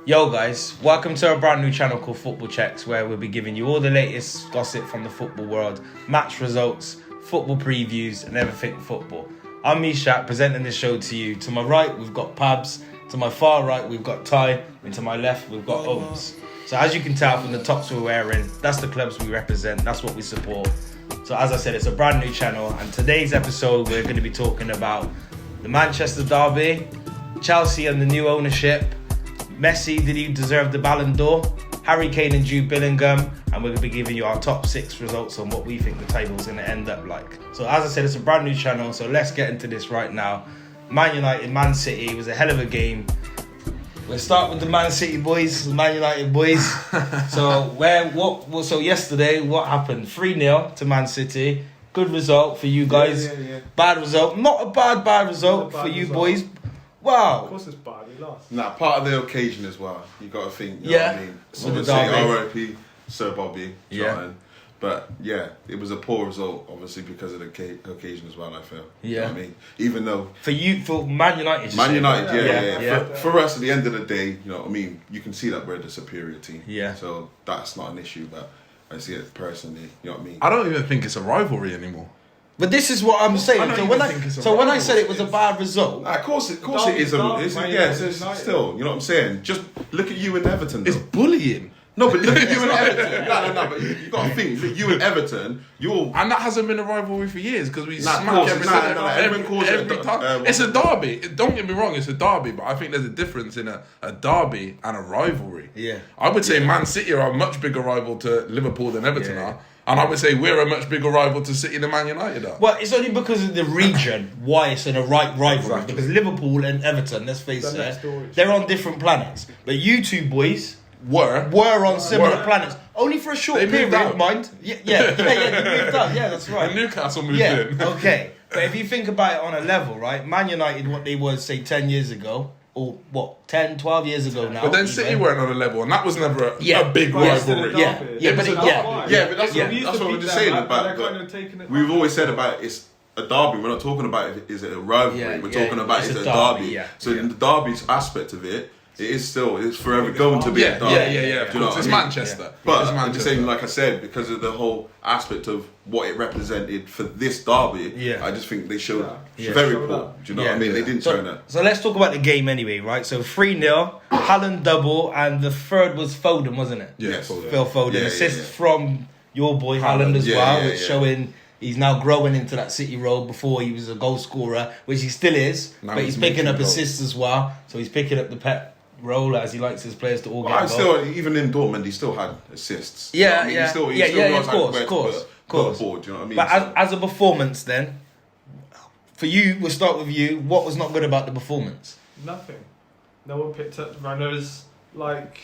Yo guys, welcome to a brand new channel called Football Checks, where we'll be giving you all the latest gossip from the football world, match results, football previews and everything football. I'm Misha, presenting this show to you. To my right we've got Pabs, to my far right we've got Ty, and to my left we've got Ohms. So as you can tell from the tops we're wearing, that's the clubs we represent, that's what we support. So as I said, it's a brand new channel, and today's episode we're going to be talking about the Manchester derby, Chelsea and the new ownership, Messi, did he deserve the Ballon d'Or? Harry Kane and Jude Bellingham, and we're going to be giving you our top 6 results on what we think the table's going to end up like. So as I said, it's a brand new channel, so let's get into this right now. Man United, Man City, it was a hell of a game. We'll start with the Man City boys, the Man United boys. So yesterday, what happened? 3-0 to Man City. Good result for you guys. Yeah. Bad result. Not a bad result for you boys. Wow. Of course it's bad, we lost. Nah, part of the occasion as well. You got to think, you know what I mean? Someone say R.I.P. Sir Bobby. Charlton. But yeah, it was a poor result, obviously, because of the occasion as well, I feel. Yeah. You know what I mean? Even though... For Man United. Man United, yeah. For us, at the end of the day, you know what I mean? You can see that we're the superior team. Yeah. So that's not an issue, but I see it personally, you know what I mean? I don't even think it's a rivalry anymore. But this is what I'm saying. So when I said it was a bad result, Of course it is. It's still, you know what I'm saying? Just look at you and Everton. It's bullying. No, but look at you and Everton. No, but you got to think. Look, you and Everton, and that hasn't been a rivalry for years because we smack every time. It's a derby. Don't get me wrong, it's a derby, but I think there's a difference in a derby and a rivalry. Yeah. I would say Man City are a much bigger rival to Liverpool than Everton are. And I would say we're a much bigger rival to City than Man United are. Well, it's only because of the region why it's in a rivalry. Exactly. Because Liverpool and Everton, let's face it, they're on different planets. But you two boys were on similar planets. Only for a short period, mind. Yeah, they moved out. Yeah, that's right. And Newcastle moved in. Okay. But if you think about it on a level, right? Man United, what they were, say, 10 years ago, or what, 10, 12 years ago now. But then City weren't on a level, and that was never a big rivalry. But that's what we're just saying about. We've always said about it's a derby. We're not talking about is it a rivalry. We're talking about is it a derby. So in the derby aspect of it, it's forever going to be a derby. Yeah. Do you know what it's I mean? Manchester. But I'm just saying, like I said, because of the whole aspect of what it represented for this derby, I just think they showed very poor. Do you know what I mean? They didn't turn up. So let's talk about the game anyway, right? So 3-0, Haaland double, and the third was Foden, wasn't it? Yes. Phil Foden. Assist from your boy Haaland as well, which showing he's now growing into that City role. Before he was a goal scorer, which he still is, but he's picking up assists as well. So he's picking up the pet role as he likes his players to all get involved. Even in Dortmand, he still had assists. Of course. Board, you know what I mean? But as a performance, then, for you, we'll start with you. What was not good about the performance? Nothing. No one picked up runners. Like,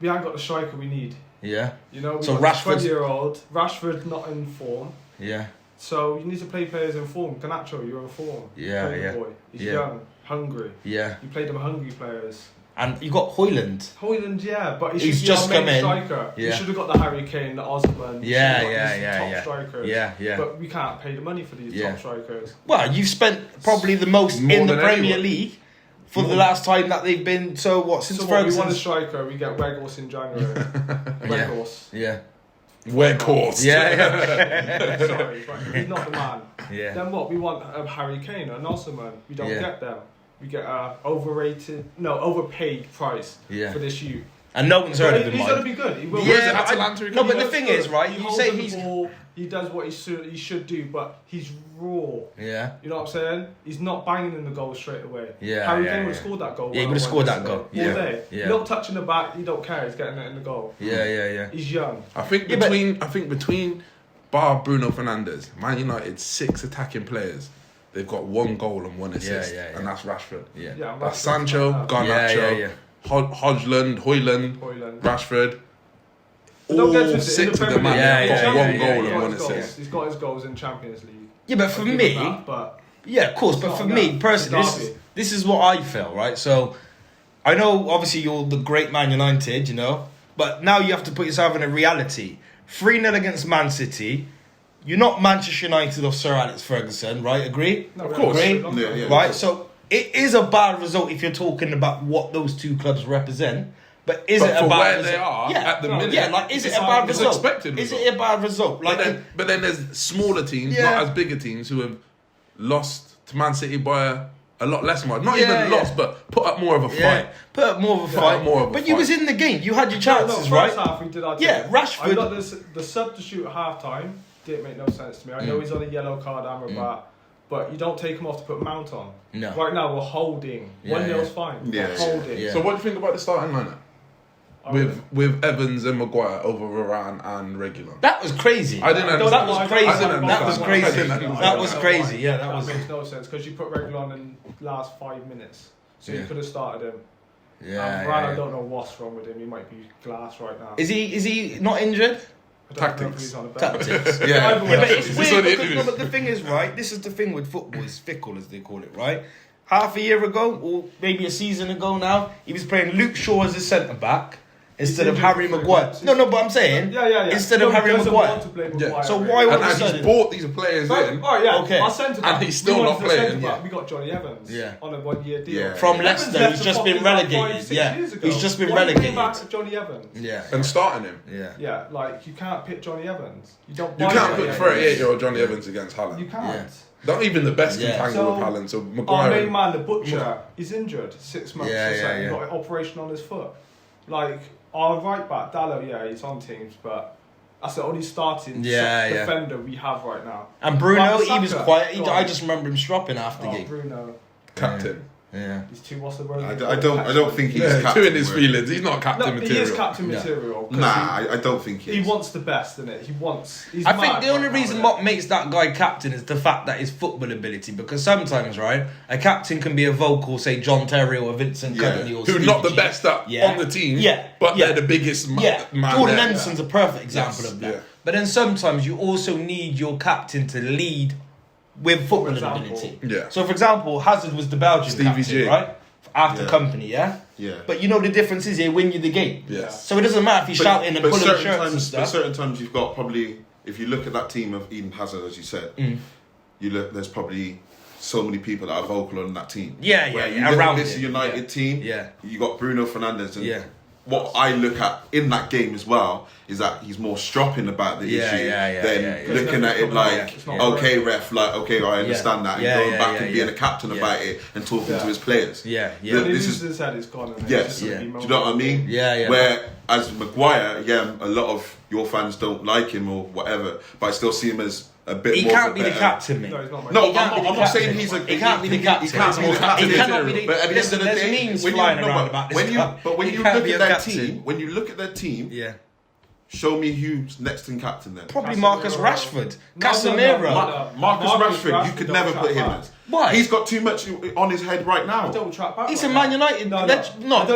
we haven't got the striker we need. Yeah. You know, we so got Rashford, 20-year-old. Rashford not in form. Yeah. So you need to play players in form. Garnacho, you're in form. Boy. He's young, hungry. Yeah. You played them hungry players. And you got Højlund, but he's just come in. Striker. You should have got the Harry Kane, the Osman. Top strikers. Yeah. But we can't pay the money for these top strikers. Well, you've spent probably the most in the Premier League for the last time that they've been. Since Ferguson. We want a striker, we get Weghorst in January. Weghorst. Yeah. Weghorst. Yeah. Sorry, but he's not the man. Yeah. Then what? We want a Harry Kane, an Osman. We don't get them. We get a overpaid price for this youth. And no one's heard of him. He's going to be good. He will. No, but the thing is, right? You say he's ball, he does what he should do, but he's raw. Yeah. You know what I'm saying? He's not banging in the goal straight away. Yeah. Harry Kane would have scored that goal. Yeah, he would have scored that goal. Yeah. He's not touching the back. He don't care. He's getting it in the goal. Yeah. He's young. I think between bar Bruno Fernandes, Man United 6 attacking players. They've got 1 goal and 1 assist, and that's Rashford. Yeah, that's Sancho, Garnacho, Højlund, Rashford. All 6 of them got 1 goal and 1 assist. He's got his goals in Champions League. Yeah, but for me, of course. But for me personally, this is what I feel, right? So I know obviously you're the great Man United, you know, but now you have to put yourself in a reality. 3-0 against Man City. You're not Manchester United or Sir Alex Ferguson, right? Agree? No, of course. Agree? Yeah. Right? So it is a bad result if you're talking about what those two clubs represent. But is it a bad where result? they are at the minute? Yeah, like is it a bad result? Expected is it a bad result? Like, but then there's smaller teams, not as bigger teams, who have lost to Man City by a lot less money. Not even lost, but put up more of a fight. Put up more of a fight. But you was in the game. You had your chances, right? First half we did our Rashford. I got the substitute at half time. Didn't make no sense to me. I know he's on a yellow card, Amrabat. But you don't take him off to put Mount on. No. Right now we're holding. 1-0's fine. We're holding. Yeah. So what do you think about the starting lineup? With Evans and Maguire over Varane and Reguilon. That was crazy. I didn't understand. That was crazy. That was crazy. That was crazy. Yeah, that makes no sense because you put Reguilon in the last 5 minutes, so you could have started him. Yeah. Varane, I don't know what's wrong with him. He might be glass right now. Is he not injured? Tactics. Tactics. Yeah, but it's weird because but the thing is, right, this is the thing with football, it's fickle as they call it, right? Half a year ago, or maybe a season ago now, he was playing Luke Shaw as a centre-back instead of Harry Maguire. No, but I'm saying, instead of Harry Maguire. So why all of a sudden? He's bought these players in. Oh yeah, okay. And he's still not playing. We got Johnny Evans on a 1-year deal. From Leicester, he's just been relegated. He's just been relegated. Back to Johnny Evans. And starting him. Yeah, like you can't pick Johnny Evans. You can't put 38-year-old Johnny Evans against Haaland. You can't. Not even the best can tangle with Haaland. So Maguire. Our main man, the butcher, he's injured 6 months or so. He got an operation on his foot. Like our right back, Dallo, he's on teams, but that's the only starting defender we have right now. And Bruno, he was quiet. I just remember him stropping after the game. Bruno, captain. Yeah. He's too. What's the word? I don't think he's captain. Too in his feelings. He's not captain material. He is captain material. I don't think he wants the best, isn't it? I think the only reason what makes that guy captain is the fact that his football ability. Because sometimes, right, a captain can be a vocal, say John Terry or Vincent Kompany or who not the best on the team. But they're the biggest. Man Jordan Henderson's a perfect example of that. But then sometimes you also need your captain to lead with football ability. Yeah. So, for example, Hazard was the Belgian captain, right? After Kompany, Yeah. But you know the difference is he win you the game. Yeah. So it doesn't matter if he's shouting and pulling shirts and stuff. But certain times you've got probably, if you look at that team of Eden Hazard, as you said, you look. There's probably so many people that are vocal on that team. Around this United team. Yeah. You got Bruno Fernandes and. What I look at in that game as well is that he's more stropping about the issue than looking at it like, okay, ref, like, okay, I understand that. And going back and being a captain about it and talking to his players. This is his head is gone. Yes. Do you know what I mean? Whereas Maguire, a lot of your fans don't like him or whatever, but I still see him as a bit he more. He can't be the captain, mate. No, I'm not saying he's a. He can't be the captain. He can't be the captain. He cannot be the. But at the end of the day, memes flying around about this. When you look at their team, when you look at their team, show me who's next in captain then. Probably Marcus Rashford, Casemiro. Marcus Rashford, you could never put him as. Why? He's got too much on his head right now. Don't track back. He's a Man United legend. Not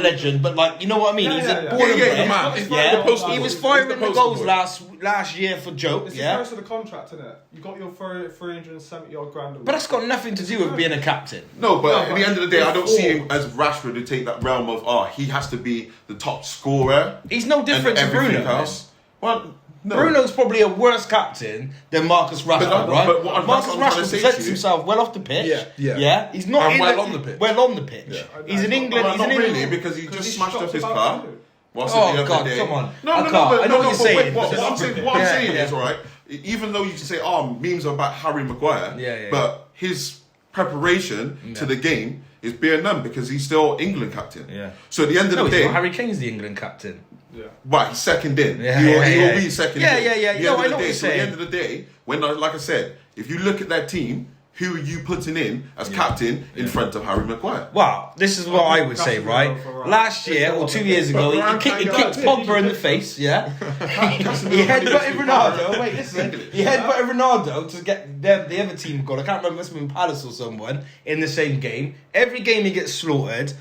legend, but like you know what I mean. He's a born and bred. He was firing the goals last year for joke. It's the first of the contract, isn't it? You got your 370 odd grand. But that's got nothing to do with being a captain. No, but at the end of the day, I don't see him as Rashford to take that realm of he has to be the top scorer. He's no different to Bruno. Well. No. Bruno's probably a worse captain than Marcus Rashford, right? But Marcus Rashford presents himself well off the pitch. Yeah. He's not well on the pitch. Well on the pitch. Yeah. He's in England. Well, not really, because he just smashed up his car. Oh God, come on! No, I know what you're saying. What I'm saying is, right. Even though you say, memes are about Harry Maguire, but his preparation to the game is bare none because he's still England captain. Yeah. So at the end of the day, Harry Kane's the England captain. Yeah. Right, he's second in. He will be second in. Yeah. No, I know what you're saying. So at the end of the day, like I said, if you look at that team, who are you putting in as captain in front of Harry Maguire? Well, this is what I would say, right? Last year or 2 years ago, he kicked Pogba in the face, He headbutted Ronaldo. Wait, listen. He headbutted Ronaldo to get the other team goal. I can't remember, it must have been Palace or someone in the same game. Every game he gets slaughtered.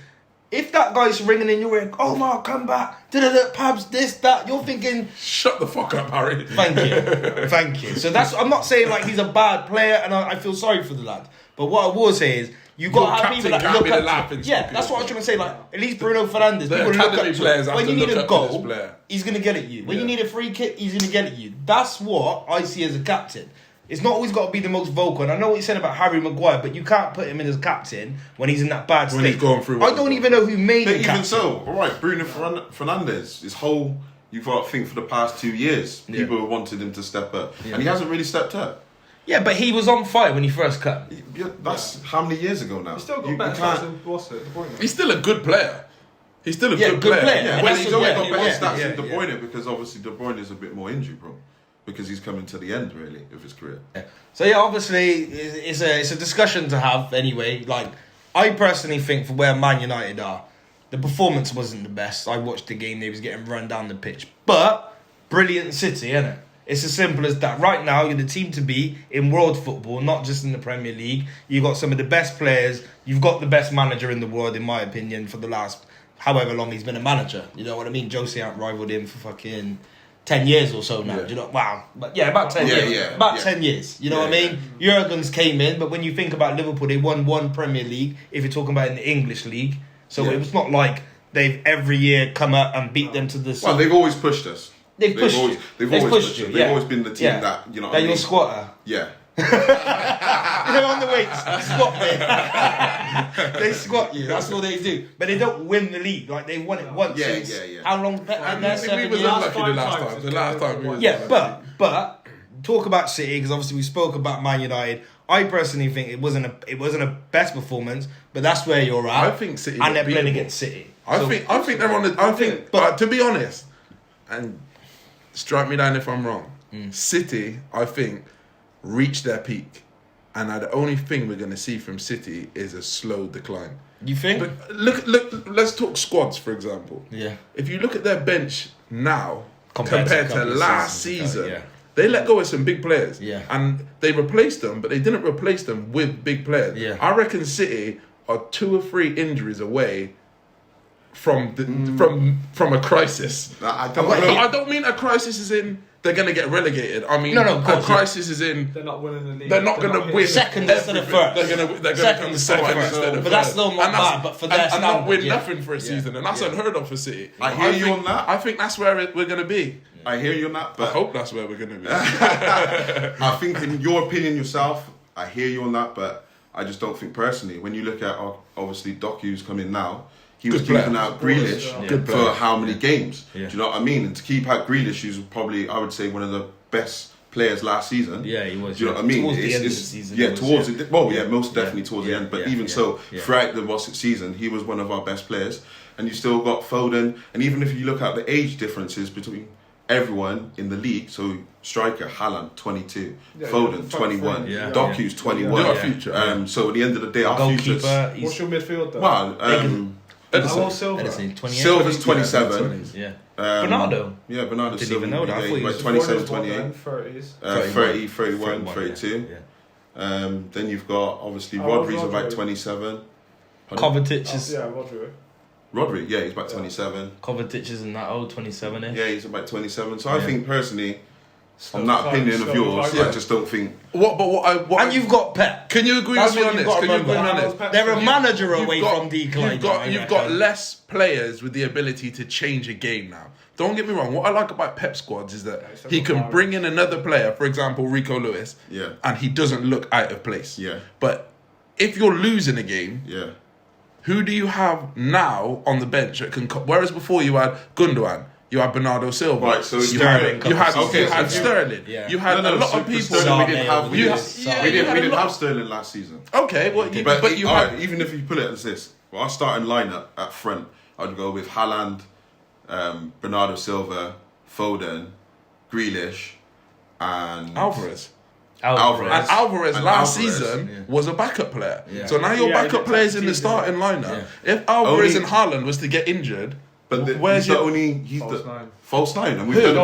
If that guy's ringing in your ear, Mark, come back, Pabs, this, that, you're thinking... Shut the fuck up, Harry. Thank you. So I'm not saying like he's a bad player and I feel sorry for the lad. But what I will say is, you've got to have people that look up to him. Yeah, that's what I was trying to say. Like, at least Bruno Fernandes, people look up to him. When you need a goal, he's going to get at you. When you need a free kick, he's going to get at you. That's what I see as a captain. It's not always got to be the most vocal. And I know what you said about Harry Maguire, but you can't put him in as captain when he's in that bad state. When he's going through. I don't even know who made him captain. Even so, all right, Bruno Fernandes, his whole, you've got to think for the past 2 years, people wanted him to step up. Yeah. And he hasn't really stepped up. Yeah, but he was on fire when he first cut. Yeah, that's how many years ago now? He's still got better stats than De Bruyne. He's still a good player. He's still a good player. Yeah, but he's only got better stats than De Bruyne because obviously De Bruyne is a bit more injury prone. Because he's coming to the end, really, of his career. Yeah. So yeah, obviously, it's a discussion to have anyway. Like, I personally think for where Man United are, the performance wasn't the best. I watched the game; they was getting run down the pitch, but brilliant City, isn't it? It's as simple as that. Right now, you're the team to beat in world football, not just in the Premier League. You've got some of the best players. You've got the best manager in the world, in my opinion, for the last however long he's been a manager. You know what I mean? Jose ain't rivaled him for fucking 10 years or so now. Yeah. Do you know? Wow. But yeah, about 10 years. Yeah, about 10 years. You know what I mean? Jurgen's came in, but when you think about Liverpool, they won one Premier League, if you're talking about in the English league. So it was not like they've every year come out and beat them to the... Well, they've always pushed us. They've always pushed you. They've always been the team that, you know... That you're squatter. Yeah. They're on the weights, squat there. They squat you. That's all they do. But they don't win the league. Like they won it once. Yeah. How long? We was unlucky the last time. Yeah, but talk about City because obviously we spoke about Man United. I personally think it wasn't a best performance, but that's where you're at. I think City and they're playing against City. I think they're on the. I think, but to be honest, and strike me down if I'm wrong. City, I think, reached their peak, and the only thing we're going to see from City is a slow decline. You think? But look. Let's talk squads, for example. Yeah. If you look at their bench now compared to last season, they let go of some big players. Yeah. And they replaced them, but they didn't replace them with big players. Yeah. I reckon City are 2 or 3 injuries away from a crisis. I don't mean a crisis as in they're going to get relegated. I mean, a crisis is in they're not winning the league. They're not going to win second instead of first. They're going to come second instead of But that's still not bad. But for their and not win nothing for a season, and that's unheard of for City. I hear you on that. I think that's where we're going to be. I hear you on that. But I hope that's where we're going to be. I think, in your opinion yourself, I hear you on that, but I just don't think personally. When you look at obviously Doku's coming now. He was keeping out Grealish for how many games? Yeah. Do you know what I mean? And to keep out Grealish, who's probably, I would say, one of the best players last season. Yeah, he was. Do you know what I mean? Towards the end of the season. Yeah, most definitely towards the end. But even so, throughout the season, he was one of our best players. And you still got Foden. And even if you look at the age differences between everyone in the league, so striker Haaland 22, Foden 21, Doku's 21. So at the end of the day, our future. What's your midfield though? Well, Edison, 28. Silva's 27. Yeah. Bernardo. Yeah, Bernardo Didn't Silva. even know that. Like 27, 28. 30, 31, 31, 32. Then you've got, obviously, Rodri's about 27. Kovacic is... Yeah, Rodri, he's about 27. Kovacic isn't that old, 27-ish. Yeah, he's about 27. So I think, personally... On that opinion of yours, I just don't think. And you've got Pep. Can you agree with me on this? They're a manager away from decline. You've got less players with the ability to change a game now. Don't get me wrong. What I like about Pep squads is that he can bring in another player, for example, Rico Lewis, and he doesn't look out of place. Yeah. But if you're losing a game, who do you have now on the bench that can? Whereas before you had Gundogan. You had Bernardo Silva. Right, so Sterling. You had Sterling. Yeah. You had a lot of people. We didn't have Sterling last season. Okay, well, but you had... even if you put it as this, our starting lineup at front, I'd go with Haaland, Bernardo Silva, Foden, Grealish, and Alvarez. And Alvarez last season was a backup player. Yeah. So now your backup players in the starting lineup. Yeah. If Alvarez and Haaland was to get injured. But he's the false nine, and we've done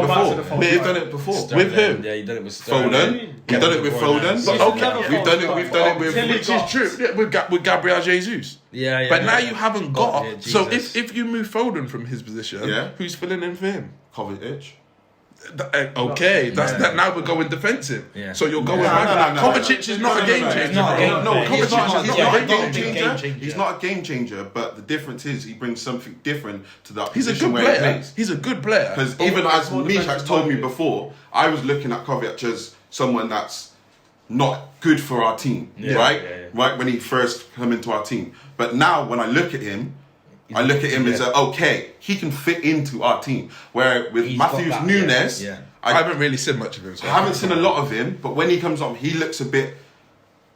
it before. With who? Yeah, you've done it with Foden. We've done it with Foden. Okay, we've done it with which is true. Yeah, with Gabriel Jesus. Yeah. But now you haven't got. So if you move Foden from his position, who's filling in for him? Kovacic. Okay, now we're going defensive. Yeah. So you're going. Kovacic is not a game changer. He's not a game changer. But the difference is he brings something different to that. He's a good player. He's a good player. Because even as Mishak's told me before, I was looking at Kovacic as someone that's not good for our team, right? Right when he first came into our team. But now when I look at him, as okay, he can fit into our team. Where with Matthews Nunes, I haven't really seen much of him. So I haven't seen a lot of him, but when he comes on, he looks a bit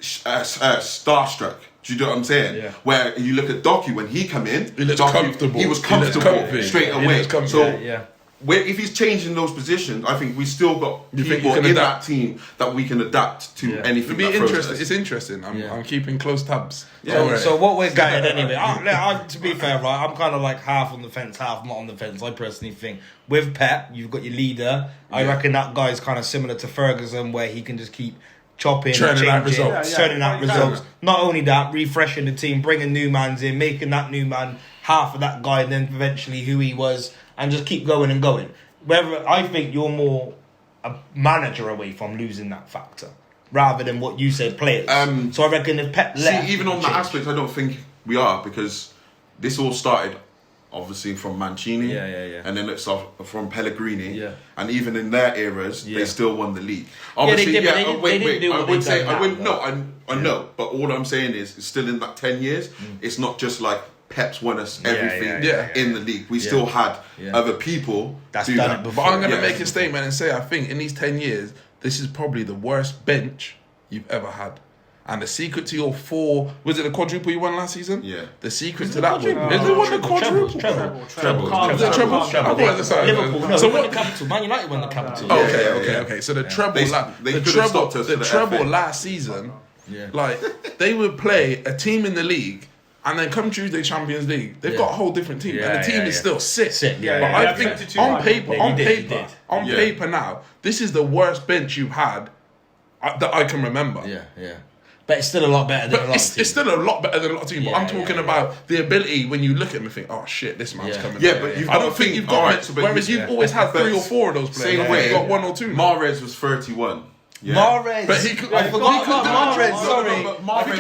starstruck. Do you know what I'm saying? Yeah. Where you look at Doku when he come in, he looks comfortable. He was comfortable straight away. So if he's changing those positions, I think we still got people in that team that we can adapt to anything. It'll be interesting. It's interesting. I'm keeping close tabs. So what we're getting anyway. To be fair, right, I'm kind of like half on the fence, half not on the fence. I personally think with Pep, you've got your leader. I reckon that guy's kind of similar to Ferguson, where he can just keep chopping, churning out results. Not only that, refreshing the team, bringing new mans in, making that new man half of that guy, and then eventually who he was, and just keep going and going. Whether I think you're more a manager away from losing that factor, rather than what you said, players. So I reckon if Pep left, even on that aspect, I don't think we are, because this all started obviously from Mancini, and then it's from Pellegrini, and even in their eras, they still won the league. Obviously, I know, but all I'm saying is, it's still in that 10 years. It's not just like Pep's won us everything in the league. We still had other people that's do done that. it before. But I'm going to make a statement and say, I think in these 10 years, this is probably the worst bench you've ever had. And the secret to your was it the quadruple you won last season? Yeah. The secret to that was, is it one the quadruple? Treble. Was it treble? Liverpool, no, so won the capital. Man United won the capital. Okay. So the treble last season, like, they would play a team in the league, and then come Tuesday Champions League, they've got a whole different team, and the team is still sick. But I think on paper now, this is the worst bench you've had that I can remember. But it's still a lot better than a lot of teams. It's still a lot better than a lot of teams. But I'm talking about the ability when you look at him and think, oh shit, this man's coming. Yeah, but I don't think you've got it. Whereas you've always had 3 or 4 of those players. Same way. You've got 1 or 2. Mahrez was 31. Yeah. Mahrez. But he could. I forgot about Mahrez. Sorry. Mahrez was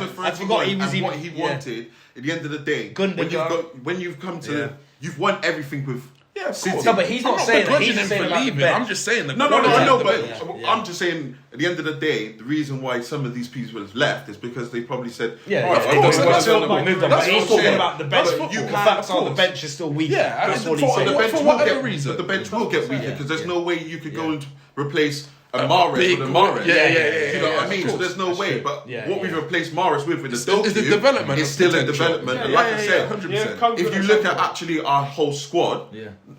31. I forgot he was and what he wanted at the end of the day. When you've come to, you've won everything with. Yeah, of course. No, but he's not saying that. He's him saying for about leaving. the I'm just saying No, I know, but I'm just saying at the end of the day, the reason why some of these people have left is because they probably said, of course, that's talking about the bench. The facts on the bench is still weak. Yeah, that's what he's saying. For whatever reason, the bench will get weaker because there's no way you could go and replace a Mahrez with a Mahrez. You know what I mean? So there's no way. But what we've replaced Mahrez with the Doku is the development. It's still a development. And like I said, 100%. If you look at actually our whole squad,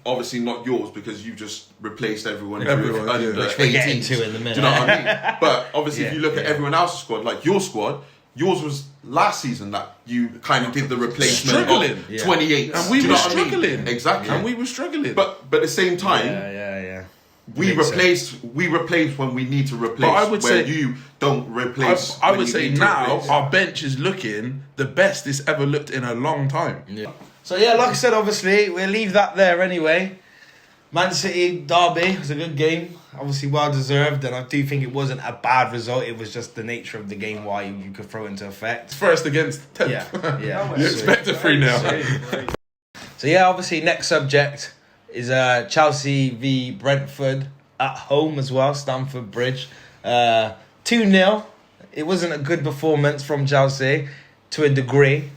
obviously not yours because you just replaced everyone. Which we're getting to in a minute. Do you know what I mean? But obviously, if you look at everyone else's squad, like your squad, yours was last season that you kind of did the replacement of 28, and we were struggling. Exactly, and we were struggling. But at the same time, we replace when we need to replace. But I would say you don't replace. I would say now our bench is looking the best it's ever looked in a long time. So like I said, obviously we'll leave that there anyway. Man City derby was a good game, obviously well deserved, and I do think it wasn't a bad result. It was just the nature of the game why you could throw into effect. First against 10th. You expect a 3-0. So obviously next subject is Chelsea v Brentford at home as well, Stamford Bridge. 2-0. It wasn't a good performance from Chelsea to a degree.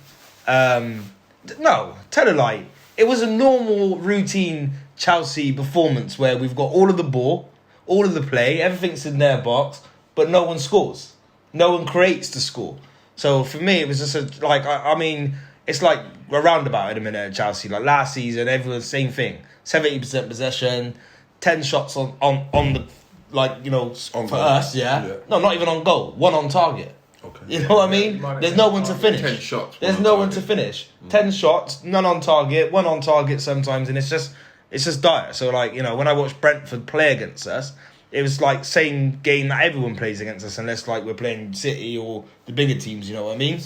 No, tell a lie. It was a normal, routine Chelsea performance where we've got all of the ball, all of the play, everything's in their box, but no one scores. No one creates to score. So for me, it was just it's like a roundabout in a minute at Chelsea. Like last season, everyone's same thing. 70% possession, 10 shots on the, for goal. Us, No, not even on goal. 1 on target. Okay. You know what I mean? There's no one to finish. 10 shots. There's no one to finish. 10 shots, none on target, 1 on target sometimes, and it's just dire. So when I watched Brentford play against us, it was like same game that everyone plays against us, unless we're playing City or the bigger teams. You know what I mean?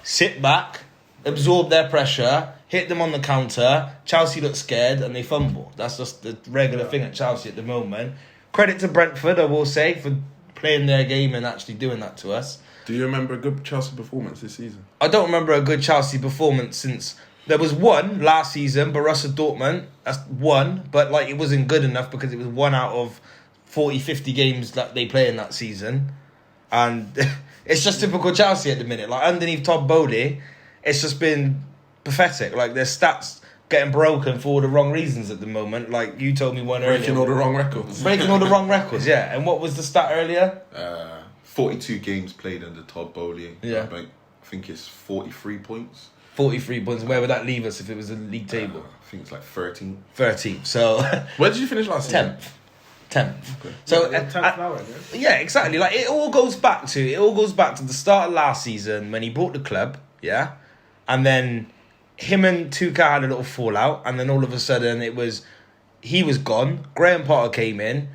Sit back, absorb their pressure, hit them on the counter. Chelsea look scared and they fumble. That's just the regular thing at Chelsea at the moment. Credit to Brentford, I will say, for playing their game and actually doing that to us. Do you remember a good Chelsea performance this season? I don't remember a good Chelsea performance since... There was one last season, Borussia Dortmund. That's one, but it wasn't good enough because it was 1 out of 40, 50 games that they play in that season. And it's just typical Chelsea at the minute. Like, underneath Todd Bowley, it's just been pathetic. Like, their stats getting broken for all the wrong reasons at the moment. Like, you told me one earlier. Breaking all the wrong records. Breaking all the wrong records, yeah. And what was the stat earlier? 42 games played under Todd Bowley. Yeah. I think it's 43 points. 43 points. Where would that leave us if it was a league table? I think it's like 13. 13. So... Where did you finish last season? 10th. Okay. So yeah, exactly. Like it all goes back to the start of last season when he bought the club, yeah, and then him and Tuchel had a little fallout, and then all of a sudden he was gone. Graham Potter came in,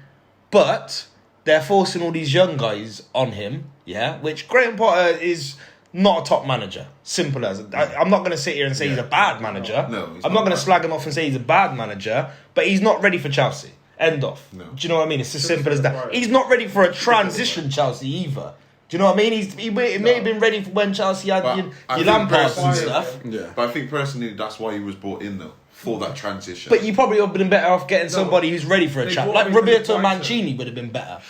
but they're forcing all these young guys on him, yeah. Which Graham Potter is not a top manager. Simple as. I'm not going to sit here and say he's a bad manager. No, I'm not going to slag him off and say he's a bad manager, but he's not ready for Chelsea. End off. No. Do you know what I mean? It's as simple as that. He's not ready for a transition Chelsea either. Do you know what I mean? He may have been ready for when Chelsea had your Lampards and stuff. Yeah. But I think personally that's why he was brought in though. For that transition. But you probably would have been better off getting somebody who's ready for a chat. Like Roberto Mancini would have been better.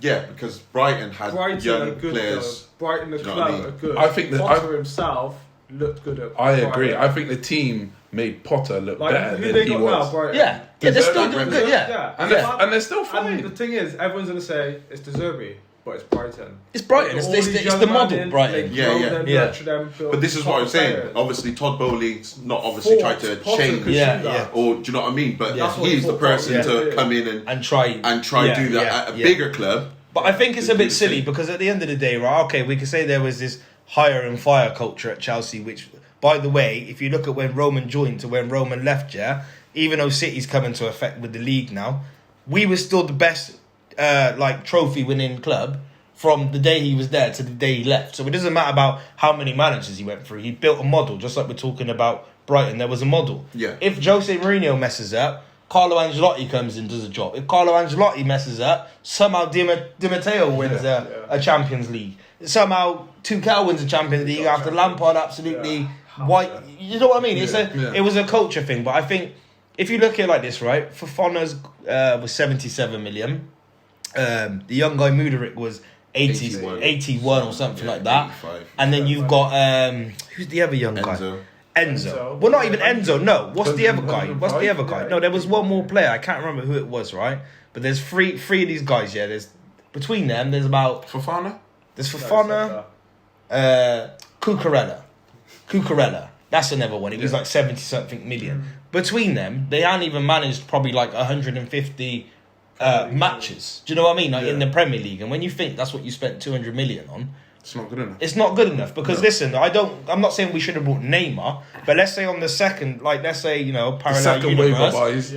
Yeah, because Brighton had young players. Brighton the club are good. I think that Potter himself looked good at I agree. I think the team made Potter look better than he was. Now, yeah, they're still doing good, yeah. And they're still fine. And the thing is, everyone's going to say it's De Zerbi, but it's Brighton. It's Brighton. It's the model Brighton. Yeah. But this is what I'm saying. Obviously, Todd Bowley's not obviously tried to change. Or do you know what I mean? But he's the person to come in and try do that at a bigger club. But I think it's a bit silly because at the end of the day, right? Okay, we could say there was this hire and fire culture at Chelsea, which, by the way, if you look at when Roman joined to when Roman left, even though City's come into effect with the league now, we were still the best trophy winning club from the day he was there to the day he left. So it doesn't matter about how many managers he went through. He built a model, just like we're talking about Brighton. There was a model. Yeah. If Jose Mourinho messes up, Carlo Ancelotti comes and does a job. If Carlo Ancelotti messes up, somehow Di Matteo wins a Champions League. Somehow Tuchel wins a Champions League after Lampard absolutely white. You know what I mean? It was a culture thing. But I think if you look at it like this, right? Fofana's was 77 million. The young guy Mudryk was 81 or something like that. 85. And then you've got who's the other young guy? Enzo. Well, not even Enzo. No. What's the other guy? No, there was one more player. I can't remember who it was. Right? But there's three of these guys. Yeah. There's between them. There's about Fofana. There's Fofana, Cucurella. That's another one. He was like 70-something million. Between them, they hadn't even managed probably like 150 matches. Do you know what I mean? Like in the Premier League. And when you think that's what you spent 200 million on, it's not good enough. It's not good enough because listen, I'm not saying we should have bought Neymar, but let's say on the second, let's say parallel universe,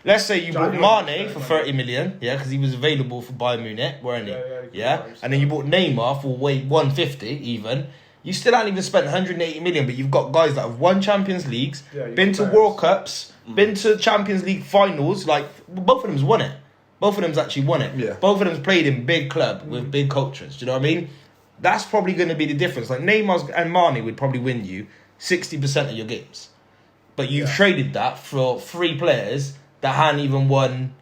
let's say you bought Mane for 30 million, because he was available for Bayern Munich, weren't he? And then you bought Neymar for 150 even. You still haven't even spent 180 million, but you've got guys that have won Champions Leagues, been to World Cups, been to Champions League finals. Like both of them's won it. Both of them's actually won it. Yeah. Both of them's played in big club with big cultures. Do you know what I mean? That's probably going to be the difference. Like Neymar and Mane would probably win you 60% of your games, but you've traded that for 3 players that hadn't even won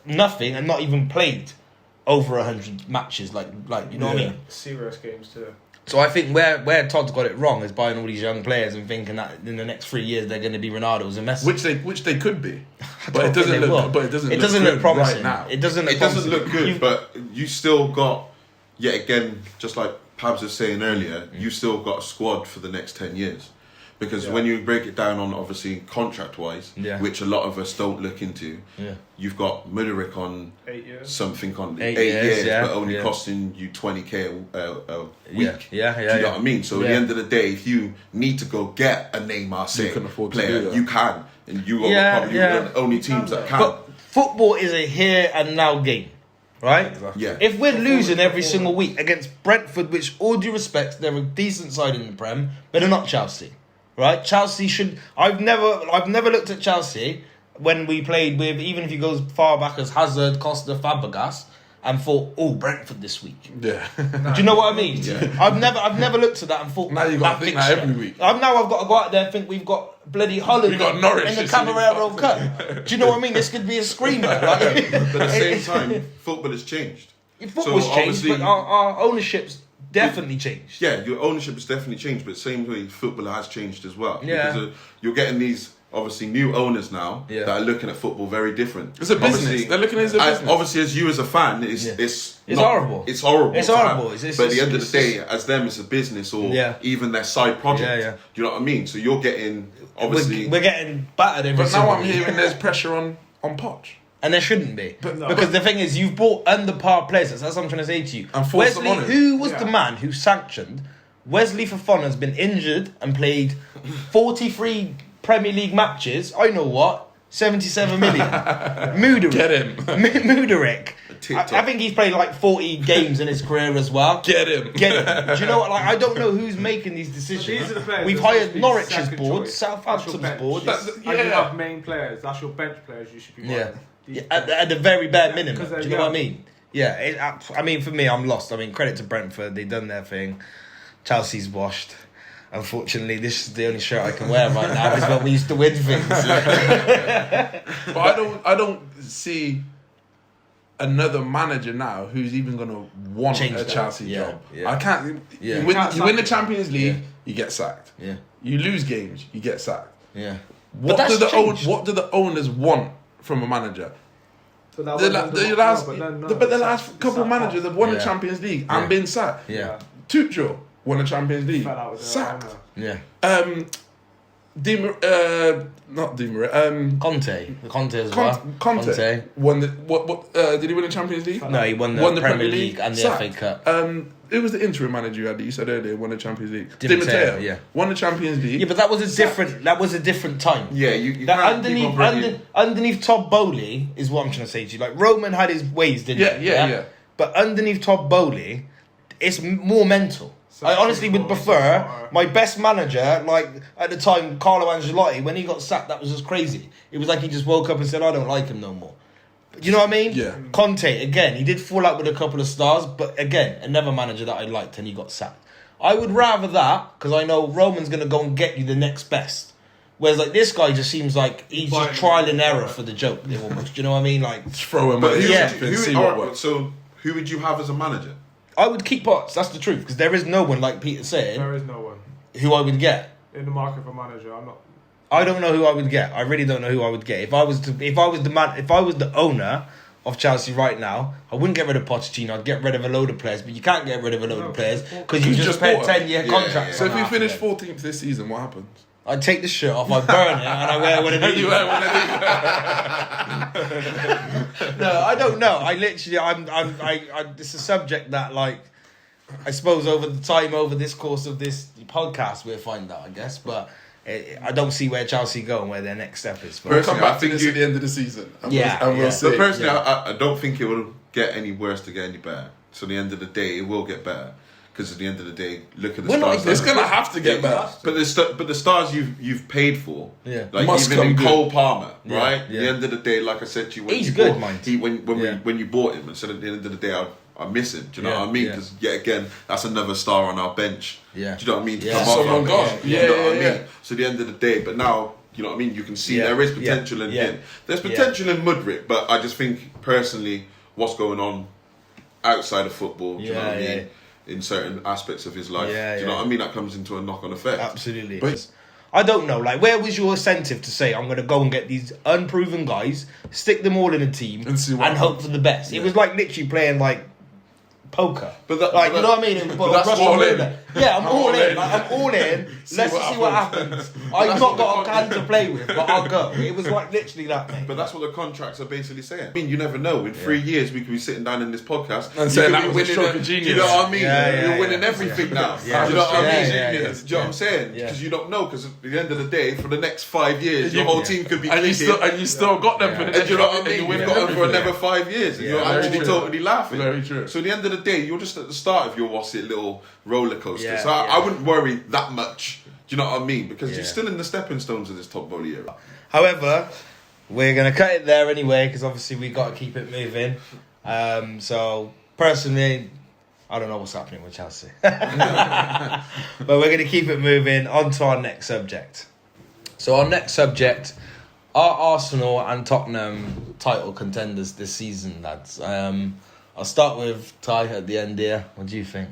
nothing and not even played over 100 matches. Like you know what I mean? Serious games too. So I think where Todd's got it wrong is buying all these young players and thinking that in the next 3 years they're going to be Ronaldo's and Messi, which they could be, but it doesn't look. But it doesn't look right promising now. It doesn't look good. But you still got, yet again, just like Pabs was saying earlier, you still got a squad for the next 10 years. Because when you break it down on obviously contract-wise, which a lot of us don't look into, you've got Mudryk on 8 years. Something on 8 years, but only costing you 20k a week. Do you know what I mean? So at the end of the day, if you need to go get a Neymar player, you can. And you are probably the only teams that can. But football is a here and now game. Right? Exactly. Yeah. If we're losing every single week against Brentford, which all due respect, they're a decent side in the Prem, but they're not Chelsea. Right? Chelsea should. I've never looked at Chelsea when we played with, even if you go as far back as Hazard, Costa, Fabregas, and thought, oh, Brentford this week. Yeah. Do you know what I mean? Yeah. I've never looked at that and thought. Now you got to think that every week. Now I've got to go out there and think we've got bloody Holland we got Norwich in the Camarero Cup. Do you know what I mean? This could be a screamer. But at the same time, football has changed. Football's changed, but our ownership's definitely changed. Yeah, your ownership has definitely changed, but same way football has changed as well. Yeah. Because you're getting these obviously new owners now that are looking at football very different. It's a business. Obviously, they're looking at it as a business. Obviously, as you as a fan, it's horrible. It's horrible. It's horrible. But at the end of the day, as them, it's a business or even their side project. Yeah. Do you know what I mean? So you're getting obviously we're getting battered every But now I'm week. hearing there's pressure on Poch. And there shouldn't be. Because the thing is, you've bought under par players. That's what I'm trying to say to you. And Wesley, who was the man who sanctioned Wesley Fofana's been injured and played 43 Premier League matches. I know what. 77 million. Mudryk. Get him. Mudryk. I think he's played like 40 games in his career as well. Get him. Do you know what? Like, I don't know who's making these decisions. These are the players. We've hired Norwich's board, Southampton's board. And you have main players. That's your bench players you should be buying. At the very bare minimum. Do you know what I mean? Yeah. I mean, for me, I'm lost. I mean, credit to Brentford. They've done their thing. Chelsea's washed. Unfortunately, this is the only shirt I can wear right now. Is when we used to win things. But I don't see another manager now who's even going to want a Chelsea job. Yeah. I can't. Yeah. You win the Champions League, you get sacked. Yeah. You lose games, you get sacked. Yeah. What do the owners want from a manager? The last couple of managers have won the Champions League and been sacked. Yeah. Tuchel won the Champions League, sacked. Yeah. Conte as well. Conte won the what? Did he win the Champions League? No, he won the Premier League and the FA Cup. Who was the interim manager you had that you said earlier won the Champions League? Di Matteo, won the Champions League. Yeah, but that was a different time. Yeah, you can't underneath Todd Bowley is what I'm trying to say to you. Like, Roman had his ways, didn't he? Yeah. But underneath Todd Bowley, it's more mental. I honestly would prefer my best manager, like at the time, Carlo Ancelotti. When he got sacked, that was just crazy. It was like he just woke up and said, I don't like him no more. Do you know what I mean? Yeah. Conte, again, he did fall out with a couple of stars, but again, another manager that I liked and he got sacked. I would rather that, because I know Roman's going to go and get you the next best. Whereas like this guy just seems like he's just trial and error for the joke, almost. Do you know what I mean? Like, just throw him So who would you have as a manager? I would keep Potts, that's the truth, because there is no one, like Peter said. There is no one. Who I would get. In the market for manager, I'm not. I don't know who I would get. I really don't know who I would get. If I was the owner of Chelsea right now, I wouldn't get rid of Pochettino. I'd get rid of a load of players, but you can't get rid of a load of players because you just paid 10-year contracts. So if we finish 14th this season, what happens? I take the shirt off, I burn it, and I wear one of these. No, I don't know. I literally, it's a subject that, like, I suppose over this course of this podcast, we'll find out, I guess. But I don't see where Chelsea go and where their next step is. We'll come back to this at the end of the season. And we'll see. But personally, I don't think it will get any worse to get any better. So at the end of the day, it will get better. Because at the end of the day, look at the stars. It's gonna have to get better. But the stars you've paid for, like must even in come Cole Palmer, Yeah. right? At the end of the day, like I said to you, when he's you good, bought, mind. when you bought him, and said at the end of the day, I miss him. Do you know what I mean? Because yet again, that's another star on our bench. Yeah. Do you know what I mean? To Yeah. come off Someone our gone. bench. You know what I mean? So at the end of the day, but now, you know what I mean? You can see there is potential in him. There's potential in Mudryk, but I just think personally, what's going on outside of football, do you know what I mean? In certain aspects of his life. Do you know what I mean? That comes into a knock-on effect. Absolutely. But I don't know. Like, where was your incentive to say, I'm going to go and get these unproven guys, stick them all in a team, and hope for the best? It was like literally playing, like, poker. You know what I mean? But that's all in. Yeah, I'm all in. Like, I'm all in. Let's see what happens. I've not got a can to play with, but I'll go. It was like literally that, mate. But that's what the contracts are basically saying. I mean, you never know. In 3 years, we could be sitting down in this podcast and saying that was a stroke of genius. Do you know what I mean? You're winning everything now. Do you know what I mean? Do you know what I'm saying? Because you don't know. Because at the end of the day, for the next 5 years, your whole team could be clicking. And you still got them for the next 5 years. Do you know what I mean? You've got them for another 5 years. And you're actually totally laughing. Very true. So at the end of the day, you're just at the start of your little roller coaster. So I wouldn't worry that much. Do you know what I mean? Because you're still in the stepping stones of this top Bowley era. However, we're going to cut it there anyway, because obviously we got to keep it moving. So personally, I don't know what's happening with Chelsea. But we're going to keep it moving on to our next subject. So our next subject are Arsenal and Tottenham title contenders this season, lads. I'll start with Ty at the end here. What do you think?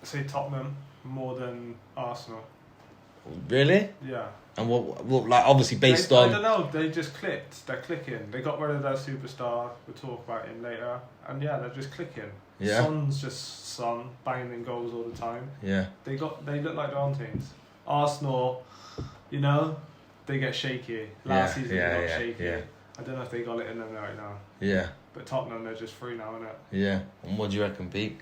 I say Tottenham more than Arsenal. Really? Yeah. And what like obviously based on... I don't know, they just clicked. They're clicking. They got rid of their superstar. We'll talk about him later. And yeah, they're just clicking. Yeah. Son's just Son, banging in goals all the time. Yeah. They look like their own teams. Arsenal, you know, they get shaky. Last season they got shaky. Yeah. I don't know if they got it in them right now. Yeah. But Tottenham, they're just free now, innit? Yeah. And what do you reckon, Pete?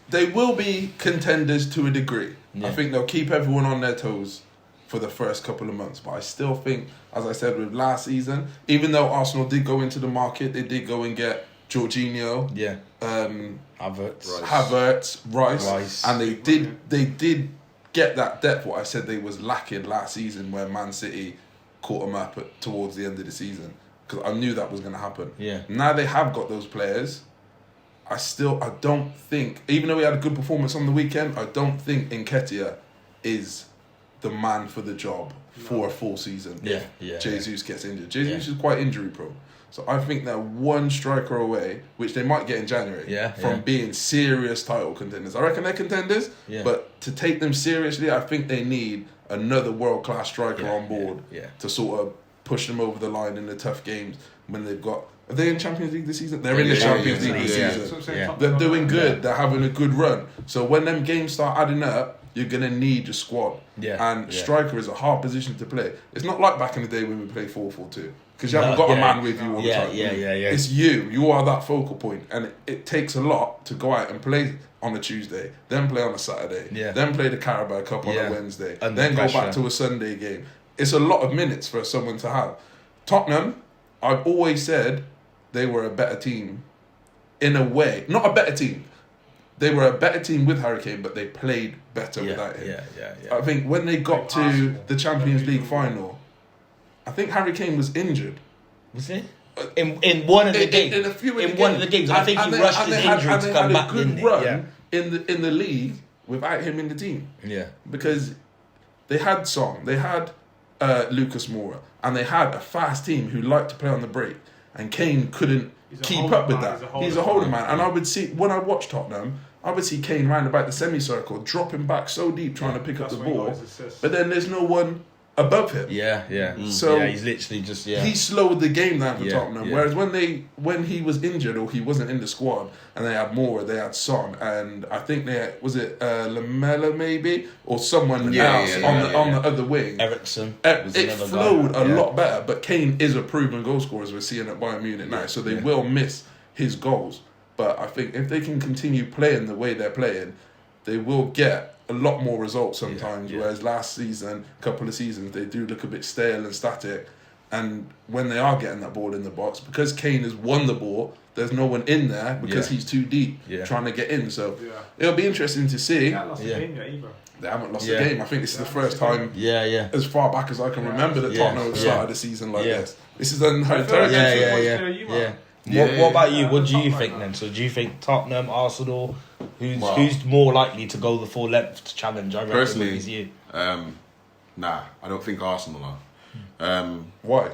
They will be contenders to a degree. Yeah. I think they'll keep everyone on their toes for the first couple of months. But I still think, as I said with last season, even though Arsenal did go into the market, they did go and get Jorginho, Havertz, Rice, and they did get that depth. What I said they was lacking last season, where Man City caught them up towards the end of the season, because I knew that was going to happen. Yeah. Now they have got those players. I don't think, even though he had a good performance on the weekend, I don't think Nketiah is the man for the job for a full season. Yeah, Jesus gets injured. Jesus is quite injury prone. So I think they're one striker away, which they might get in January, from being serious title contenders. I reckon they're contenders, but to take them seriously, I think they need another world-class striker on board to sort of push them over the line in the tough games when they've got... Are they in Champions League this season? They're in the Champions League this season. Yeah. They're doing good. Yeah. They're having a good run. So when them games start adding up, you're going to need your squad. Yeah. And striker is a hard position to play. It's not like back in the day when we played 4-4-2. Because you haven't got a man with you all the time. It's you. You are that focal point. And it takes a lot to go out and play on a Tuesday, then play on a Saturday, then play the Carabao Cup on a Wednesday, and then go back to a Sunday game. It's a lot of minutes for someone to have. Tottenham, I've always said... they were a better team, in a way. Not a better team. They were a better team with Harry Kane, but they played better without him. Yeah. I think when they got to the Champions League final, I think Harry Kane was injured. Was he? In one of the games. In a few of the games. One of the games. I think he rushed his injury to come back in. They had a good run in the league without him in the team. Yeah. Because they had Son, they had Lucas Moura, and they had a fast team who liked to play on the break. And Kane couldn't keep up with that. He's a holding man. And I would see, when I watched Tottenham, I would see Kane round about the semicircle, dropping back so deep, trying to pick up the ball. But then there's no one above him. So he's literally just he slowed the game down for Tottenham. Whereas when he was injured or he wasn't in the squad, and they had Moura, they had Son, and I think they had, was it Lamela maybe or someone else on the other wing. Eriksen. It flowed a lot better. But Kane is a proven goal scorer, as we're seeing at Bayern Munich now, so they will miss his goals. But I think if they can continue playing the way they're playing, they will get a lot more results sometimes. Whereas last season, couple of seasons, they do look a bit stale and static. And when they are getting that ball in the box, because Kane has won the ball, there's no one in there because he's too deep trying to get in. So it'll be interesting to see. They haven't lost a game yet either. They haven't lost a game. I think this is the first time, as far back as I can remember, that Tottenham have started a season like this. This is unheard of. What about you? What do you think then? So do you think Tottenham, Arsenal, who's more likely to go the full length to challenge? I reckon personally, it's you. Nah, I don't think Arsenal are. Why?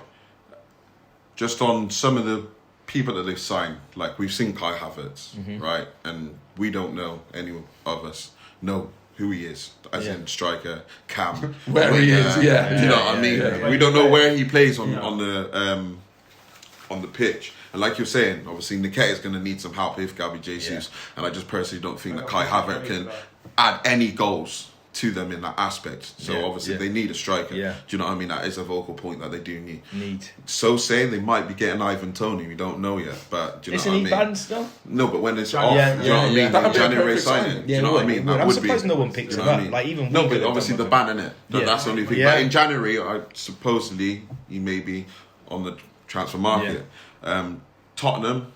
Just on some of the people that they've signed, like we've seen Kai Havertz, right? And we don't know any of us know who he is, as in striker, Cam. where he is, you know what I mean? We don't know where he plays on the pitch. And like you're saying, obviously Nketiah is going to need some help if Gabi Jesus. And I just personally don't think that Kai Havertz can add any goals to them in that aspect. So obviously they need a striker. Do you know what I mean? That is a vocal point that they do need. So saying they might be getting Ivan Toney, we don't know yet. But do you know what I mean? Isn't he banned still? No, but when it's off, do you know what I mean? That January signing. Do you know what I mean? I'm surprised no one picks him up. Like even no, but obviously they're banning it. That's the only thing. But in January, supposedly he may be on the transfer market. Tottenham,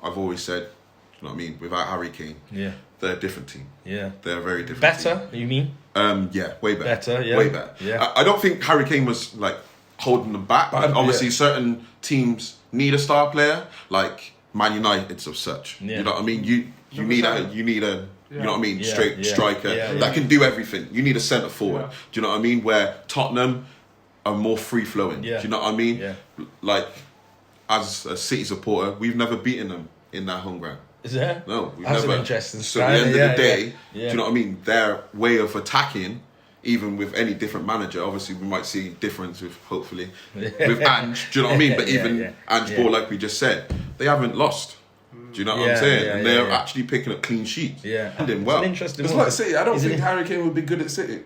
I've always said, do you know what I mean? Without Harry Kane, they're a different team. They're a very different team. Better, you mean? Way better. Better, Way better. I don't think Harry Kane was like holding them back. But obviously, certain teams need a star player, like Man United's of such. Yeah. You know what I mean? You need a you know what I mean? Straight striker that can do everything. You need a centre forward. Yeah. Do you know what I mean? Where Tottenham are more free flowing. Yeah. Do you know what I mean? Yeah. Like, as a City supporter, we've never beaten them in their home ground. Is there? No, we've That's never. An interesting so at the end of the day, do you know what I mean? Their way of attacking, even with any different manager, obviously we might see difference with, hopefully, with Ange. Do you know what I mean? But even Ange Ball, like we just said, they haven't lost. Do you know what I'm saying? And they're actually picking up clean sheets. Yeah. And doing well. It's an interesting It's like City. I don't think Harry Kane would be good at City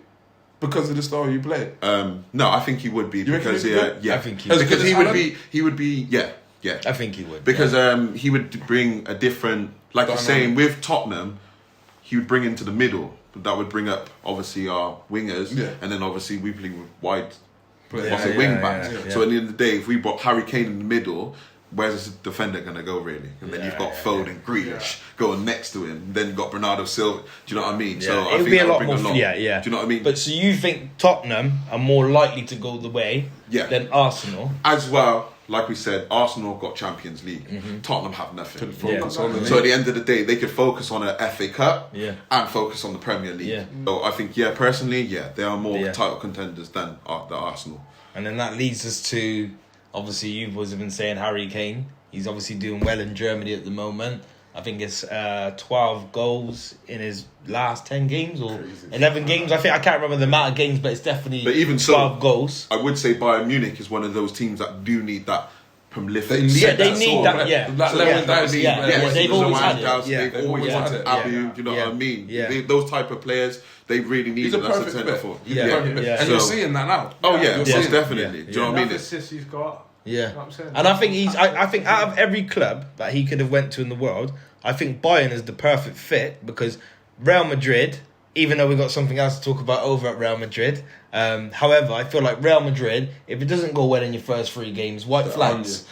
because of the style you play. No, I think he would be because I think he would. Because he would be I think he would. Because he would bring a different, like you're saying, with Tottenham, he would bring into the middle. That would bring up obviously our wingers, and then obviously we play with wide wing backs. So at the end of the day, if we brought Harry Kane in the middle, where's the defender going to go really? And then you've got Foden, Grealish going next to him. Then you've got Bernardo Silva. Do you know what I mean? So I think be a lot more. Do you know what I mean? But so you think Tottenham are more likely to go the way than Arsenal? As well, like we said, Arsenal got Champions League. Tottenham have nothing. So at the end of the day, they could focus on an FA Cup and focus on the Premier League. So I think, personally, they are more title contenders than the Arsenal. And then that leads us to, obviously, you've always been saying Harry Kane. He's obviously doing well in Germany at the moment. I think it's 12 goals in his last 10 games or 11 games. I can't remember the amount of games, but it's definitely 12 goals. I would say Bayern Munich is one of those teams that do need that prolific. They need that. They've always had it. They've always had it. Abu, you know what I mean? Those type of players, they really need them. That's a centre for. And you're seeing that now. Oh yeah, most definitely. Do you know what I mean? The assists he's got. Yeah, and I think I think out of every club that he could have went to in the world, I think Bayern is the perfect fit because Real Madrid, even though we got something else to talk about over at Real Madrid, however, I feel like Real Madrid, if it doesn't go well in your first 3 games, white flags.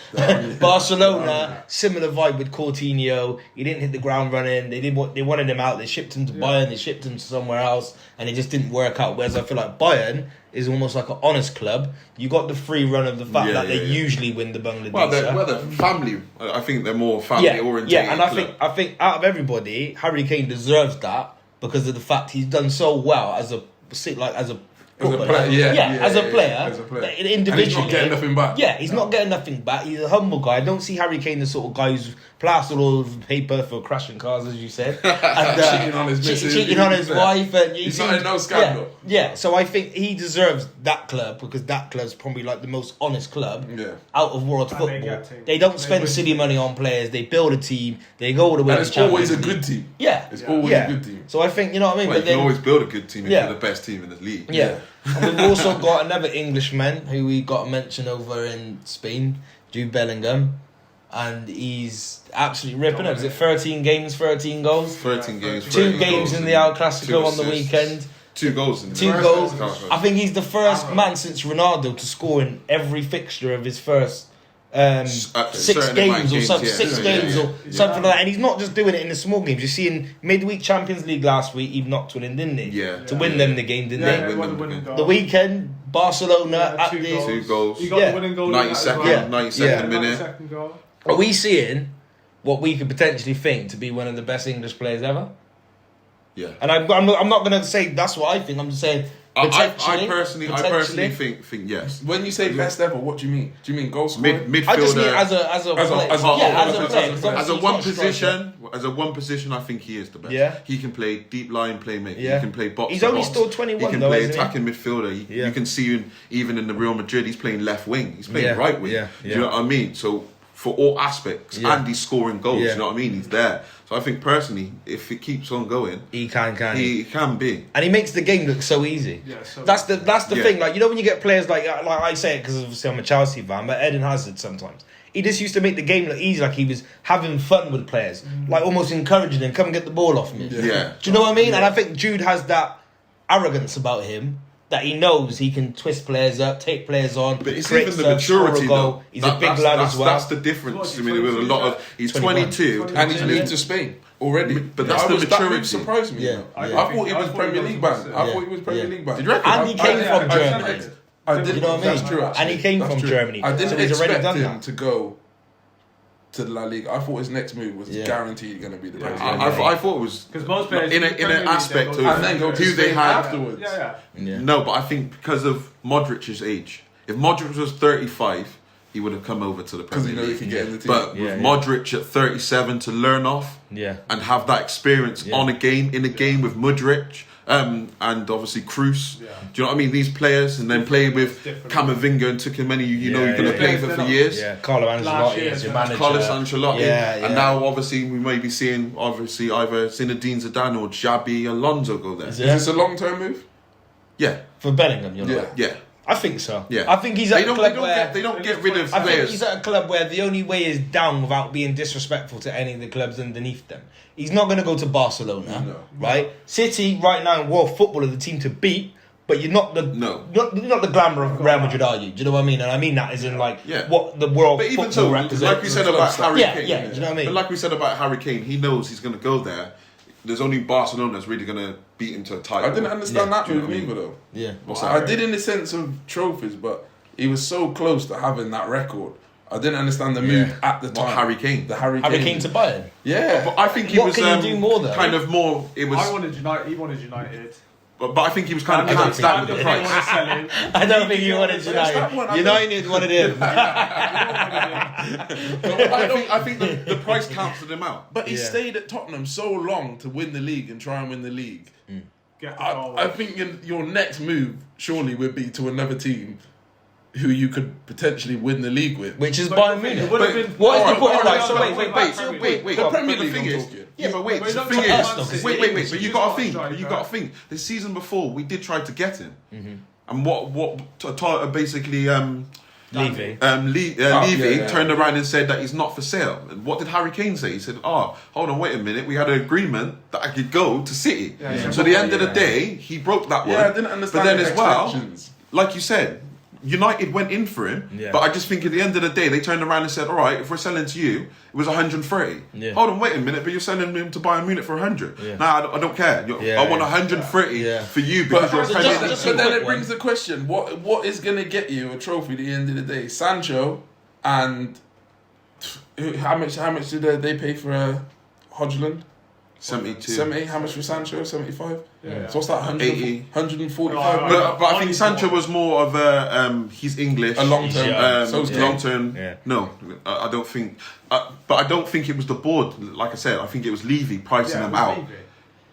Barcelona, similar vibe with Coutinho. He didn't hit the ground running. They wanted him out. They shipped him to Bayern. They shipped him to somewhere else, and it just didn't work out. Whereas I feel like Bayern is almost like an honest club. You got the free run of the fact that they usually win the Ballon. Well, they're family. I think they're more family oriented. Yeah, and I think out of everybody, Harry Kane deserves that because of the fact he's done so well as a player, individually. And he's not getting nothing back. Yeah, he's not getting nothing back. He's a humble guy. I don't see Harry Kane the sort of guy who's plastered all over the paper for crashing cars, as you said, and cheating on his missus, cheating on his wife, and he's not in no scandal. Yeah, so I think he deserves that club because that club's probably like the most honest club out of world football. They don't spend silly money on players. They build a team. They go all the way. And it's always a good team. Yeah, it's always a good team. So I think you know what I mean. Well, you can always build a good team if you're the best team in the league. Yeah. And we've also got another Englishman who we got to mention over in Spain, Jude Bellingham, and he's absolutely ripping it. Was it 13 games, 13 goals? 13 games. 2 games in the El Clasico on the weekend. 2 goals in the 2 goals. I think he's the first man since Ronaldo to score in every fixture of his first 6 games or something, 6 games or something like that. And he's not just doing it in the small games. You see in midweek Champions League last week, he knocked one in, didn't he? Yeah. To win them the game, didn't they? The the weekend, Barcelona at the 2 goals. He got the winning goal 92nd minute. Are we seeing what we could potentially think to be one of the best English players ever? Yeah. And I'm not going to say that's what I think. I'm just saying I personally think yes. When you say best ever, what do you mean? Do you mean goal scorer? Midfielder. I just mean as a one position, I think he is the best. Yeah. He can play deep line playmaker. He can play box. He's only scored 21 He can play attacking midfielder. You can see him even in the Real Madrid. He's playing left wing. He's playing right wing. Do you know what I mean? So for all aspects, and he's scoring goals. You know what I mean? He's there. So I think personally, if it keeps on going, he can be, and he makes the game look so easy. Yeah, so that's the thing. Like you know when you get players like I say it because obviously I'm a Chelsea fan, but Eden Hazard sometimes he just used to make the game look easy, like he was having fun with players, like almost encouraging them, come and get the ball off me. Yeah. Do you know what I mean? And I think Jude has that arrogance about him. That he knows he can twist players up, take players on. But it's even the maturity though. He's a big lad as well. That's the difference. I mean, with a lot of he's 22 and he's moved to Spain already. But that's the maturity. That surprised me. I thought he was Premier League bound. I thought he was Premier League bound. Did you reckon? And he came from Germany. I did. You know what I mean? That's true. Actually. And he came from Germany. I didn't he's already expect done him that. to go to La Liga. I thought his next move was guaranteed going to be the President. I thought it was because most players in an aspect of and then go to who they had afterwards. Yeah. No, but I think because of Modric's age, if Modric was 35, he would have come over to the Premier League. Because he could get in the team. But with Modric at 37 to learn off and have that experience in a game with Modric and obviously Kroos. Do you know what I mean? These players, and then play with Camavinga and Tuchemeni, you know you're going to play for years. Yeah, Carlo Ancelotti is your manager. Carlos Ancelotti. And now obviously we may be seeing either Zinedine Zidane or Xabi Alonso go there. Is this a long-term move? Yeah. For Bellingham, you're right. Yeah. I think so. Yeah. I think he's at a club where... They don't get rid of I players. think he's at a club where the only way is down without being disrespectful to any of the clubs underneath them. He's not going to go to Barcelona, right? City, right now, in world football, are the team to beat, but you're not the you're not the glamour of Real Madrid, are you? Do you know what I mean? And I mean that as in what the world but even football so, represents. like we said about Harry Kane. Yeah, do you know what I mean? But like we said about Harry Kane, he knows he's going to go there. There's only Barcelona that's really going to beat him to a title. I didn't understand that move either, though. Yeah. I did in the sense of trophies, but he was so close to having that record. I didn't understand the move at the time. What, Harry Kane? The Harry Kane to Bayern? Yeah. But I think he what was can you do more, though? kind of more... It was. I wanted United. He wanted United. But I think he was kind of capped down with the price. I don't think he wanted United. United wanted him. I think the price cancelled him out. But he stayed at Tottenham so long to win the league and try and win the league. I think your next move surely would be to another team who you could potentially win the league with. Which is Bayern Munich. What is the point? Wait. The Premier League thing I'm is... talking. Yeah, but wait, the thing is... Wait, but you got to think. The season before, we did try to get him. And what basically... Levy. Levy turned around and said that he's not for sale. And what did Harry Kane say? He said, hold on, wait a minute. We had an agreement that I could go to City. So at the end of the day, he broke that one. Yeah, I didn't understand. But then as well, like you said, United went in for him, but I just think at the end of the day, they turned around and said, all right, if we're selling to you, it was 130. Hold on, wait a minute, but you're selling him to Bayern Munich for 100. Nah, I don't care. I want 130 for you because you're a Premier League. But then it brings the question, what is going to get you a trophy at the end of the day? Sancho and... How much did they pay for Hodgland? 72. 70, how much for Sancho? 75? Yeah. So what's that, 80. 145? But I think Sancho was more of a, he's English. A long-term. Long-term. No, I don't think. But I don't think it was the board, like I said, I think it was Levy pricing him out.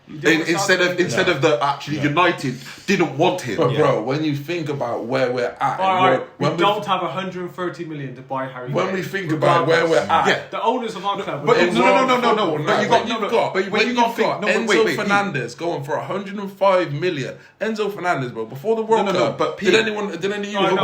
Instead of the actually United didn't want him. But bro, when you think about where we're at, we don't have 130 million to buy Harry Kane. When we think about where we're at, the owners of our club. But no. But you got. But when you got Enzo Fernandez going for 105 million. Enzo Fernandez, bro, before the World Cup. But did any of you?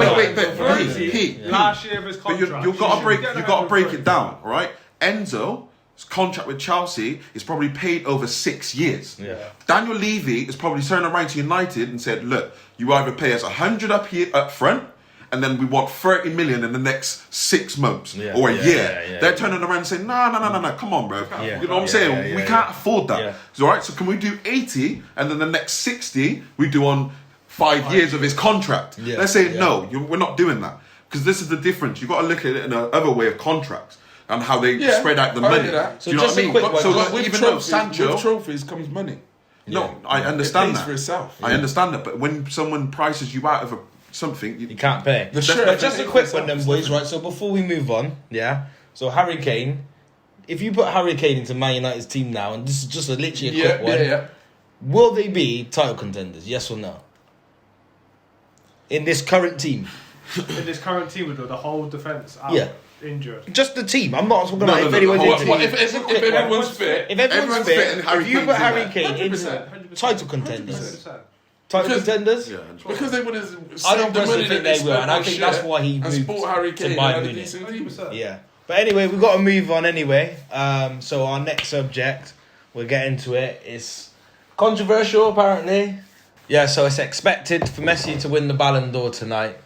Wait. Last year of his contract. But you got to break it down, all right? Enzo's contract with Chelsea is probably paid over 6 years. Daniel Levy is probably turned around to United and said, look, you either pay us 100 up front, and then we want 30 million in the next 6 months or a year. They're turning around and saying, no, come on, bro. You know what I'm saying? We can't afford that. All right, so can we do 80 and then the next 60 we do on 5 years of his contract? They're saying, no, we're not doing that. Because this is the difference. You've got to look at it in another way of contracts and how they spread out the money. So you know just what I mean? a quick one. So even though Sancho... With trophies comes money. No, I understand it pays that. for itself. I understand that. But when someone prices you out of something... You can't pay. But just a quick one then, boys, right? So before we move on, so Harry Kane, if you put Harry Kane into Man United's team now, and this is just literally a quick one, will they be title contenders, yes or no? In this current team? In this current team with the whole defence out injured. Just the team. I'm not talking about if anyone's injured. If everyone's fit. If everyone's fit, and Harry if you put Kane's Harry in Kane into 100%. title contenders. 100%. Title contenders? Yeah, Because they would have I don't personally think they will, and I think that's why he and moved sport Harry Kane to and Bayern had a Munich. decent team. 100%. Yeah. But anyway, we've got to move on anyway. So our next subject, we'll get into it, is controversial apparently. Yeah, so it's expected for Messi to win the Ballon d'Or tonight.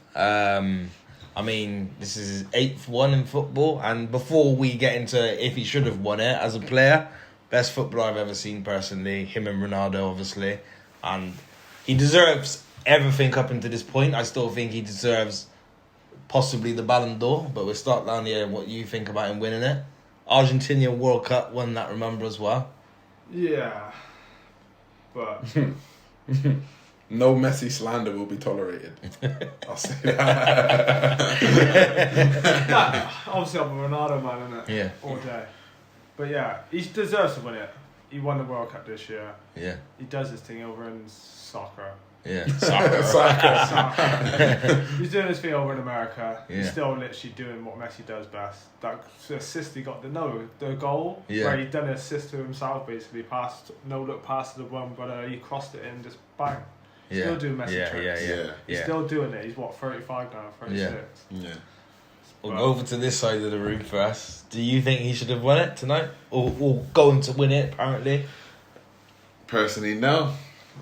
I mean, this is his 8th one in football, and before we get into if he should have won it as a player, best footballer I've ever seen personally, him and Ronaldo obviously, and he deserves everything up until this point, I still think he deserves possibly the Ballon d'Or. But we'll start down here. What you think about him winning it? Argentina World Cup won that, remember, as well. Yeah, but no Messi slander will be tolerated. I'll say that. Obviously, I'm a Ronaldo man, innit? Yeah. All day. But yeah, he deserves to win it. He won the World Cup this year. Yeah. He does his thing over in soccer. Yeah. Soccer. He's doing his thing over in America. Yeah. He's still literally doing what Messi does best. That assist he got, the goal, yeah. where he done an assist to himself, basically, no look pass to the one, but he crossed it in, just bang. Still doing Messi tricks. He's still doing it. He's what, 35 now, 36. Yeah. We'll go over to this side of the room first. Do you think he should have won it tonight? Or going to win it, apparently? Personally, no.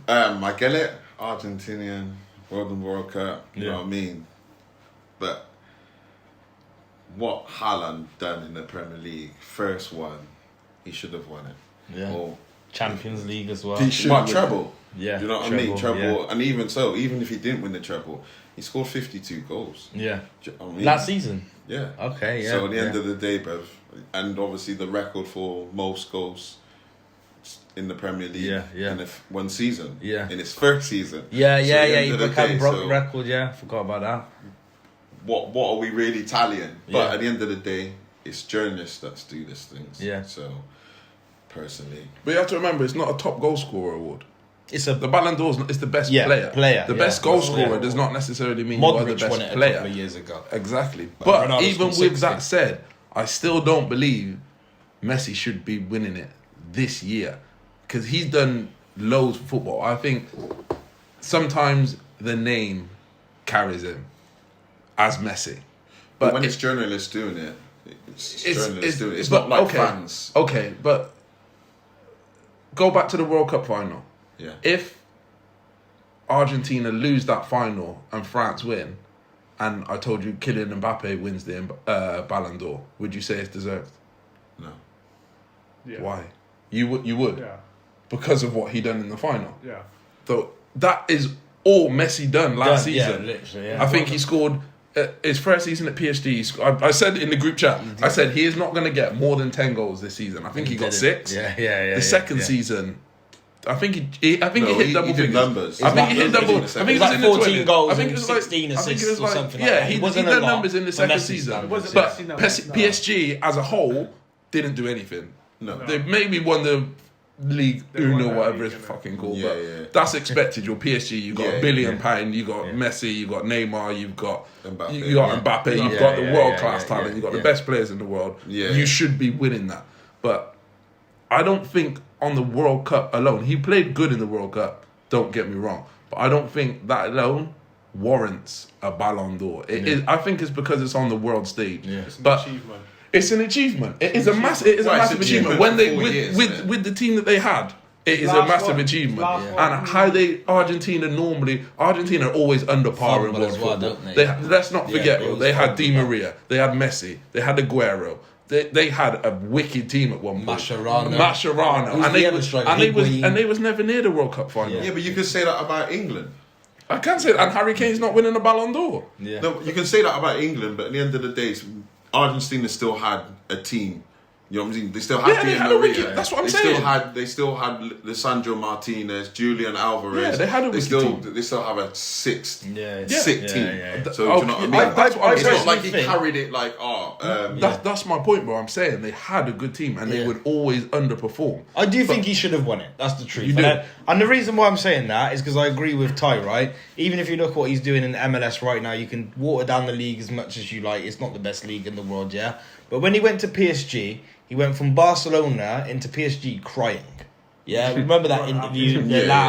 I get it. Argentinian, World Cup, you know what I mean? But what Haaland done in the Premier League, first one, he should have won it. Yeah. Or Champions League as well. He should have treble. Yeah. Do you know what I mean? Treble. Yeah. And even so, even if he didn't win the treble, he scored 52 goals. Yeah. Do you know what I mean? Last season? Yeah. Okay, yeah. So at the end of the day, Bev, and obviously the record for most goals in the Premier League in one season. Yeah. In his first season. Yeah. He broke the record, Forgot about that. What are we really tallying? But at the end of the day, it's journalists that do these things. Yeah. So, personally. But you have to remember, it's not a top goal scorer award. The Ballon d'Or is the best player. The best goal scorer does not necessarily mean you are the best won it player. A couple of years ago. Exactly. But even with that said, I still don't believe Messi should be winning it this year. Because he's done loads of football. I think sometimes the name carries him as Messi. But when it's journalists doing it, it's not like fans. Okay, but go back to the World Cup final. Yeah. If Argentina lose that final and France win, and I told you Kylian Mbappe wins the Ballon d'Or, would you say it's deserved? No. Yeah. Why? You would? Yeah. Because of what he done in the final. Yeah. So that is all Messi done last season. Yeah, literally. Yeah. I think he scored his first season at PSG. I said in the group chat, I said he is not going to get more than 10 goals this season. I think he got 6. Yeah. The second season, I think he hit double figures. Numbers. I think he hit double. I think it was like 14 goals. I think it was 16 like, assists or something. Yeah, he did numbers in the second season. But PSG as a whole didn't do anything. No, they maybe won the league Uno, whatever it's fucking called. That's expected. You're PSG. You got £1 billion. You got Messi. You got Neymar. You've got Mbappe. You've got the world class talent. You've got the best players in the world. You should be winning that. But I don't think on the World Cup alone, he played good in the World Cup. Don't get me wrong, but I don't think that alone warrants a Ballon d'Or. I think it's because it's on the world stage. Yeah. It's an achievement. It's an achievement. It is a massive achievement. When they with the team that they had, it is a massive achievement. And how Argentina are always under par in world football. Let's not forget, they had Di Maria, they had Messi, they had Aguero. They had a wicked team at one point. Mascherano. And they was never near the World Cup final. Yeah, but you could say that about England. I can say that. And Harry Kane's not winning a Ballon d'Or. Yeah. No, you can say that about England, but at the end of the day, Argentina still had a team. You know what I'm saying? They still had Di Maria. That's what I'm saying. They still had Lisandro Martinez, Julian Alvarez. Yeah, they had a wicked team. They still have a sick team. Yeah. So do you know what I mean? It's not like he carried it like That's my point, bro. I'm saying they had a good team and they would always underperform. I do think he should have won it. That's the truth. And the reason why I'm saying that is because I agree with Ty, right? Even if you look at what he's doing in the MLS right now, you can water down the league as much as you like. It's not the best league in the world, yeah? But when he went to PSG, he went from Barcelona into PSG crying. Yeah, remember that interview? He didn't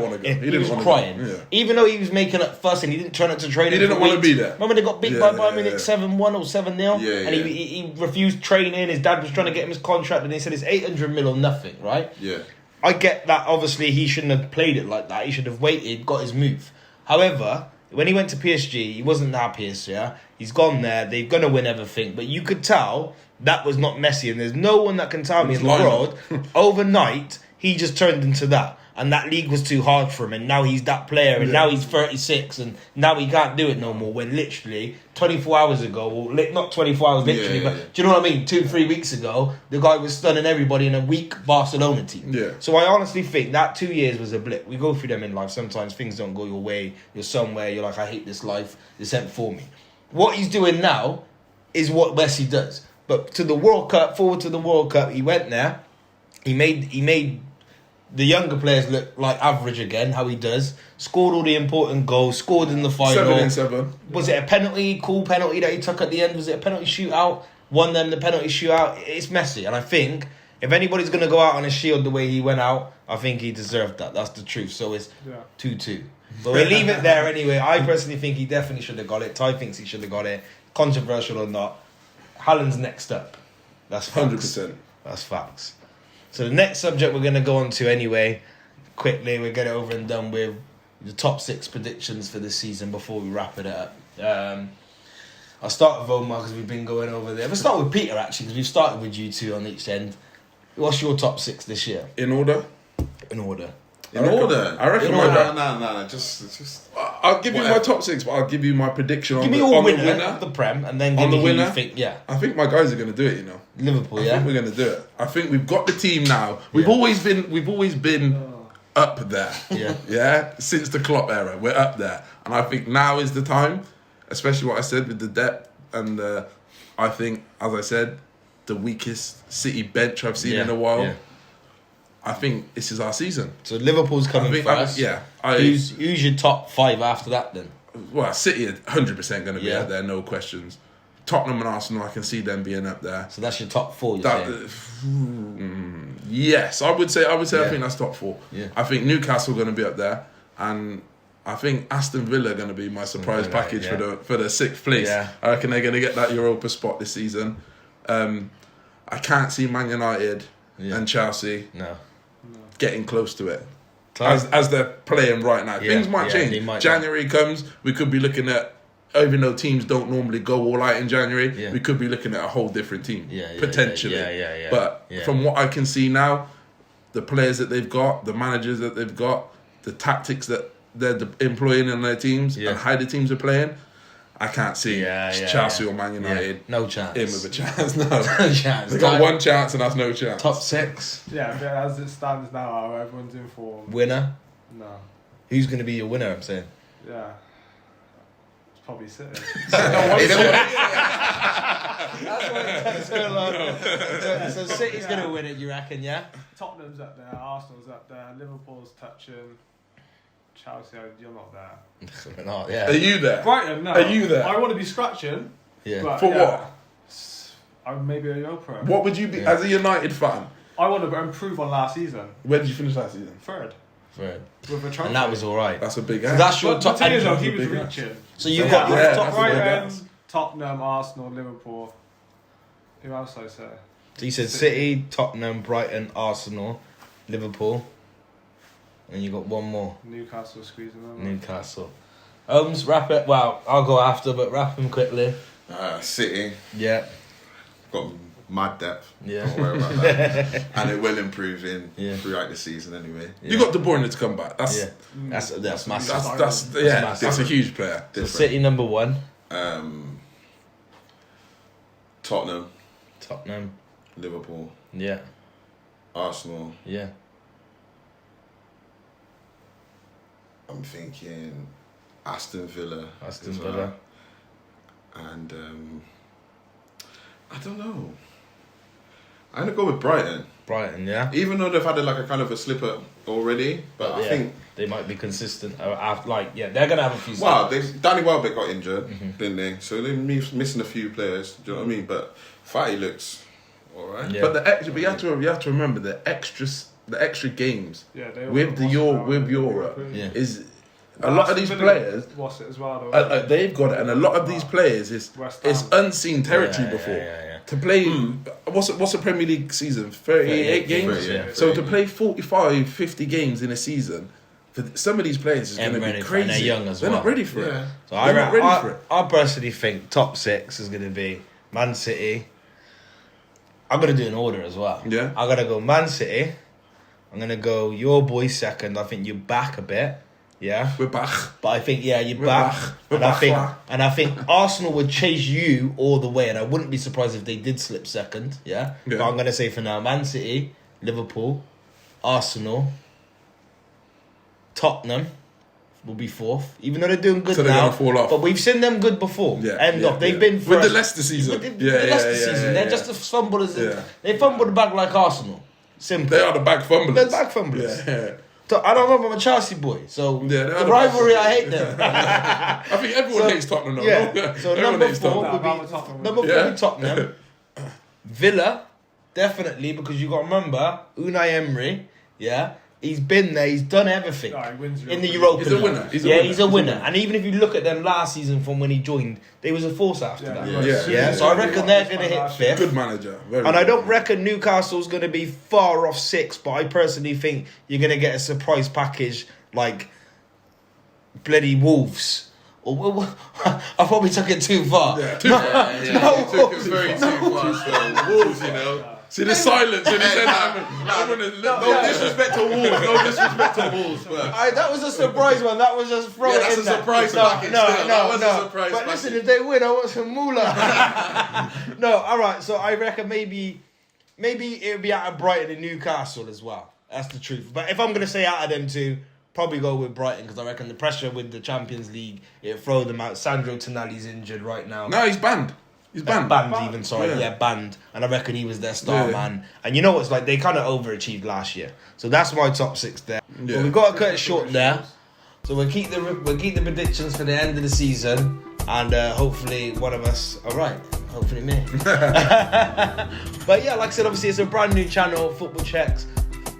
want to go. He was crying. Yeah. Even though he was making up fuss and he didn't turn up to training. He didn't want to be there. Remember they got beat by Bayern Munich 7-1 or 7-0? And he refused training. His dad was trying to get him his contract and he said it's 800 mil or nothing, right? Yeah. I get that, obviously, he shouldn't have played it like that. He should have waited, got his move. However, when he went to PSG, he wasn't the happiest, yeah? He's gone there, they're going to win everything. But you could tell that was not Messi. And there's no one that can tell me in the world, overnight, he just turned into that. and that league was too hard for him, and now he's that player, and now he's 36, and now he can't do it no more. When literally 24 hours ago, or not 24 hours literally, but do you know what I mean? 2-3 weeks ago, the guy was stunning everybody in a weak Barcelona team. Yeah. So I honestly think that 2 years was a blip. We go through them in life. Sometimes things don't go your way. You're somewhere. You're like, I hate this life. This ain't for me. What he's doing now is what Messi does. But to the World Cup, forward to the World Cup, he went there. He made the younger players look like average again, how he does. Scored all the important goals, scored in the final. 7-7. Was it a penalty, cool penalty that he took at the end? Was it a penalty shootout? Won them the penalty shootout. It's Messi. And I think if anybody's going to go out on a shield the way he went out, I think he deserved that. That's the truth. So it's 2-2. But we leave it there anyway. I personally think he definitely should have got it. Ty thinks he should have got it. Controversial or not. Haaland's next up. That's facts. 100%. That's facts. So the next subject we're going to go on to anyway, quickly, we'll get it over and done with the top 6 predictions for this season before we wrap it up. I'll start with Omar because we've been going over there. We'll start with Peter actually because we've started with you two on each end. What's your top 6 this year? In order? In order? I reckon No. Just. I'll give you my top 6, but I'll give you my prediction on the winner of the Prem, and then give me who you think. Yeah, I think my guys are going to do it. You know, Liverpool. I think we're going to do it. I think we've got the team now. We've always been up there. Yeah. Since the Klopp era, we're up there, and I think now is the time, especially what I said with the depth and I think, as I said, the weakest City bench I've seen in a while. Yeah. I think this is our season. So Liverpool's coming first. Who's your top 5 after that then? Well, City are 100% going to be up there, no questions. Tottenham and Arsenal, I can see them being up there. So that's your top 4. Yes, I would say. I think that's top 4. Yeah. I think Newcastle are going to be up there, and I think Aston Villa are going to be my surprise package for the 6th place. Yeah. I reckon they're going to get that Europa spot this season. I can't see Man United and Chelsea. No. Getting close to it as they're playing right now. Things might change. January comes, we could be looking at, even though teams don't normally go all out in January, we could be looking at a whole different team potentially. But from what I can see now, the players that they've got, the managers that they've got, the tactics that they're employing in their teams, and how the teams are playing, I can't see Chelsea or Man United. No chance. In with a chance, no. No chance. They got one chance and that's no chance. Top 6. Yeah, but as it stands now, everyone's in form. Winner? No. Who's going to be your winner, I'm saying? Yeah. It's probably City. So City's going to win it, you reckon, yeah? Tottenham's up there, Arsenal's up there, Liverpool's touching. Chelsea, you're not there. Not, yeah. Are you there? Brighton, no. Are you there? I want to be scratching. Yeah. But, for what? I'm maybe a Europa. What would you be as a United fan? I want to improve on last season. Where did you finish last season? Third. With a trophy. And that was all right. That's a big ass. So that's your top. He was reaching. So you've got your top Brighton, Tottenham, Arsenal, Liverpool. Who else I say? So you said City, Tottenham, Brighton, Arsenal, Liverpool. And you got one more. Newcastle squeezing them. Newcastle. Wrap it. Well, I'll go after, but wrap him quickly. City. Yeah. Got mad depth. Yeah. Don't worry about that. And it will improve throughout the season anyway. Yeah. You got De Bruyne to come back. That's massive. That's massive. That's a huge player. So City number 1. Tottenham. Liverpool. Yeah. Arsenal. Yeah. I'm thinking Aston Villa. And I don't know. I'm going to go with Brighton. Brighton, yeah. Even though they've had a kind of a slip-up already, but I think they might be consistent. They're going to have a few. Wow, Danny Welbeck got injured, didn't they? So they're missing a few players. Do you know what I mean? But Fatty looks all right. Yeah. But you have to remember the extra games with Europe is. A lot of these players, they've got it, and a lot of these players it's unseen territory before. To play, what's a Premier League season? 38 games. So to play 45, 50 games in a season, for some of these players is going to be crazy. And they're young as well. They're not ready for it. So I personally think top 6 is going to be Man City. I'm going to do an order as well. Yeah, I'm going to go Man City. I'm going to go your boy second. I think you're back a bit. Yeah. We're back. But I think, you're back. I think Arsenal would chase you all the way, and I wouldn't be surprised if they did slip second. Yeah. But I'm going to say for now, Man City, Liverpool, Arsenal, Tottenham will be fourth, even though they're doing good now. Fall off. But we've seen them good before. Off. They've been with the Leicester season. With the Leicester season, they're just as fumbled as they fumbled the bag like Arsenal. Simple. They are the bag fumblers. They're bag fumblers. So I don't remember I'm a Chelsea boy, so the rivalry I hate them. I think everyone hates Tottenham. So number 4 would be Tottenham. Villa, definitely, because you got to remember Unai Emery. He's been there. He's done everything in the Europa League. He's a winner. And even if you look at them last season from when he joined, they was a force after that. So I reckon they're going to hit 5th. Good manager. I don't reckon Newcastle's going to be far off 6th, but I personally think you're going to get a surprise package like bloody Wolves. I probably took it too far. You took it very too far. So Wolves, you know. See the silence when he said that. No disrespect to Wolves. No disrespect to Wolves. But that was a surprise one. That was just thrown in. That's a surprise package. No. But listen, if they win, I want some moolah. No, all right. So I reckon maybe it'll be out of Brighton and Newcastle as well. That's the truth. But if I'm going to say out of them two, probably go with Brighton because I reckon the pressure with the Champions League, it'll throw them out. Sandro Tonali's injured right now. No, he's banned. He's banned. Banned. And I reckon he was their star man. And you know what's like, they kind of overachieved last year. So that's my top 6 there. But we've got to cut it short there. So we'll keep the predictions for the end of the season. And hopefully one of us are right. Hopefully me. But yeah, like I said, obviously it's a brand new channel, Football Checks.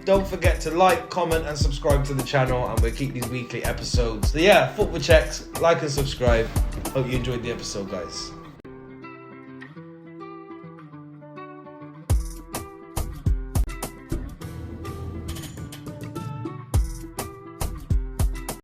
Don't forget to like, comment and subscribe to the channel. And we'll keep these weekly episodes. So yeah, Football Checks, like and subscribe. Hope you enjoyed the episode, guys.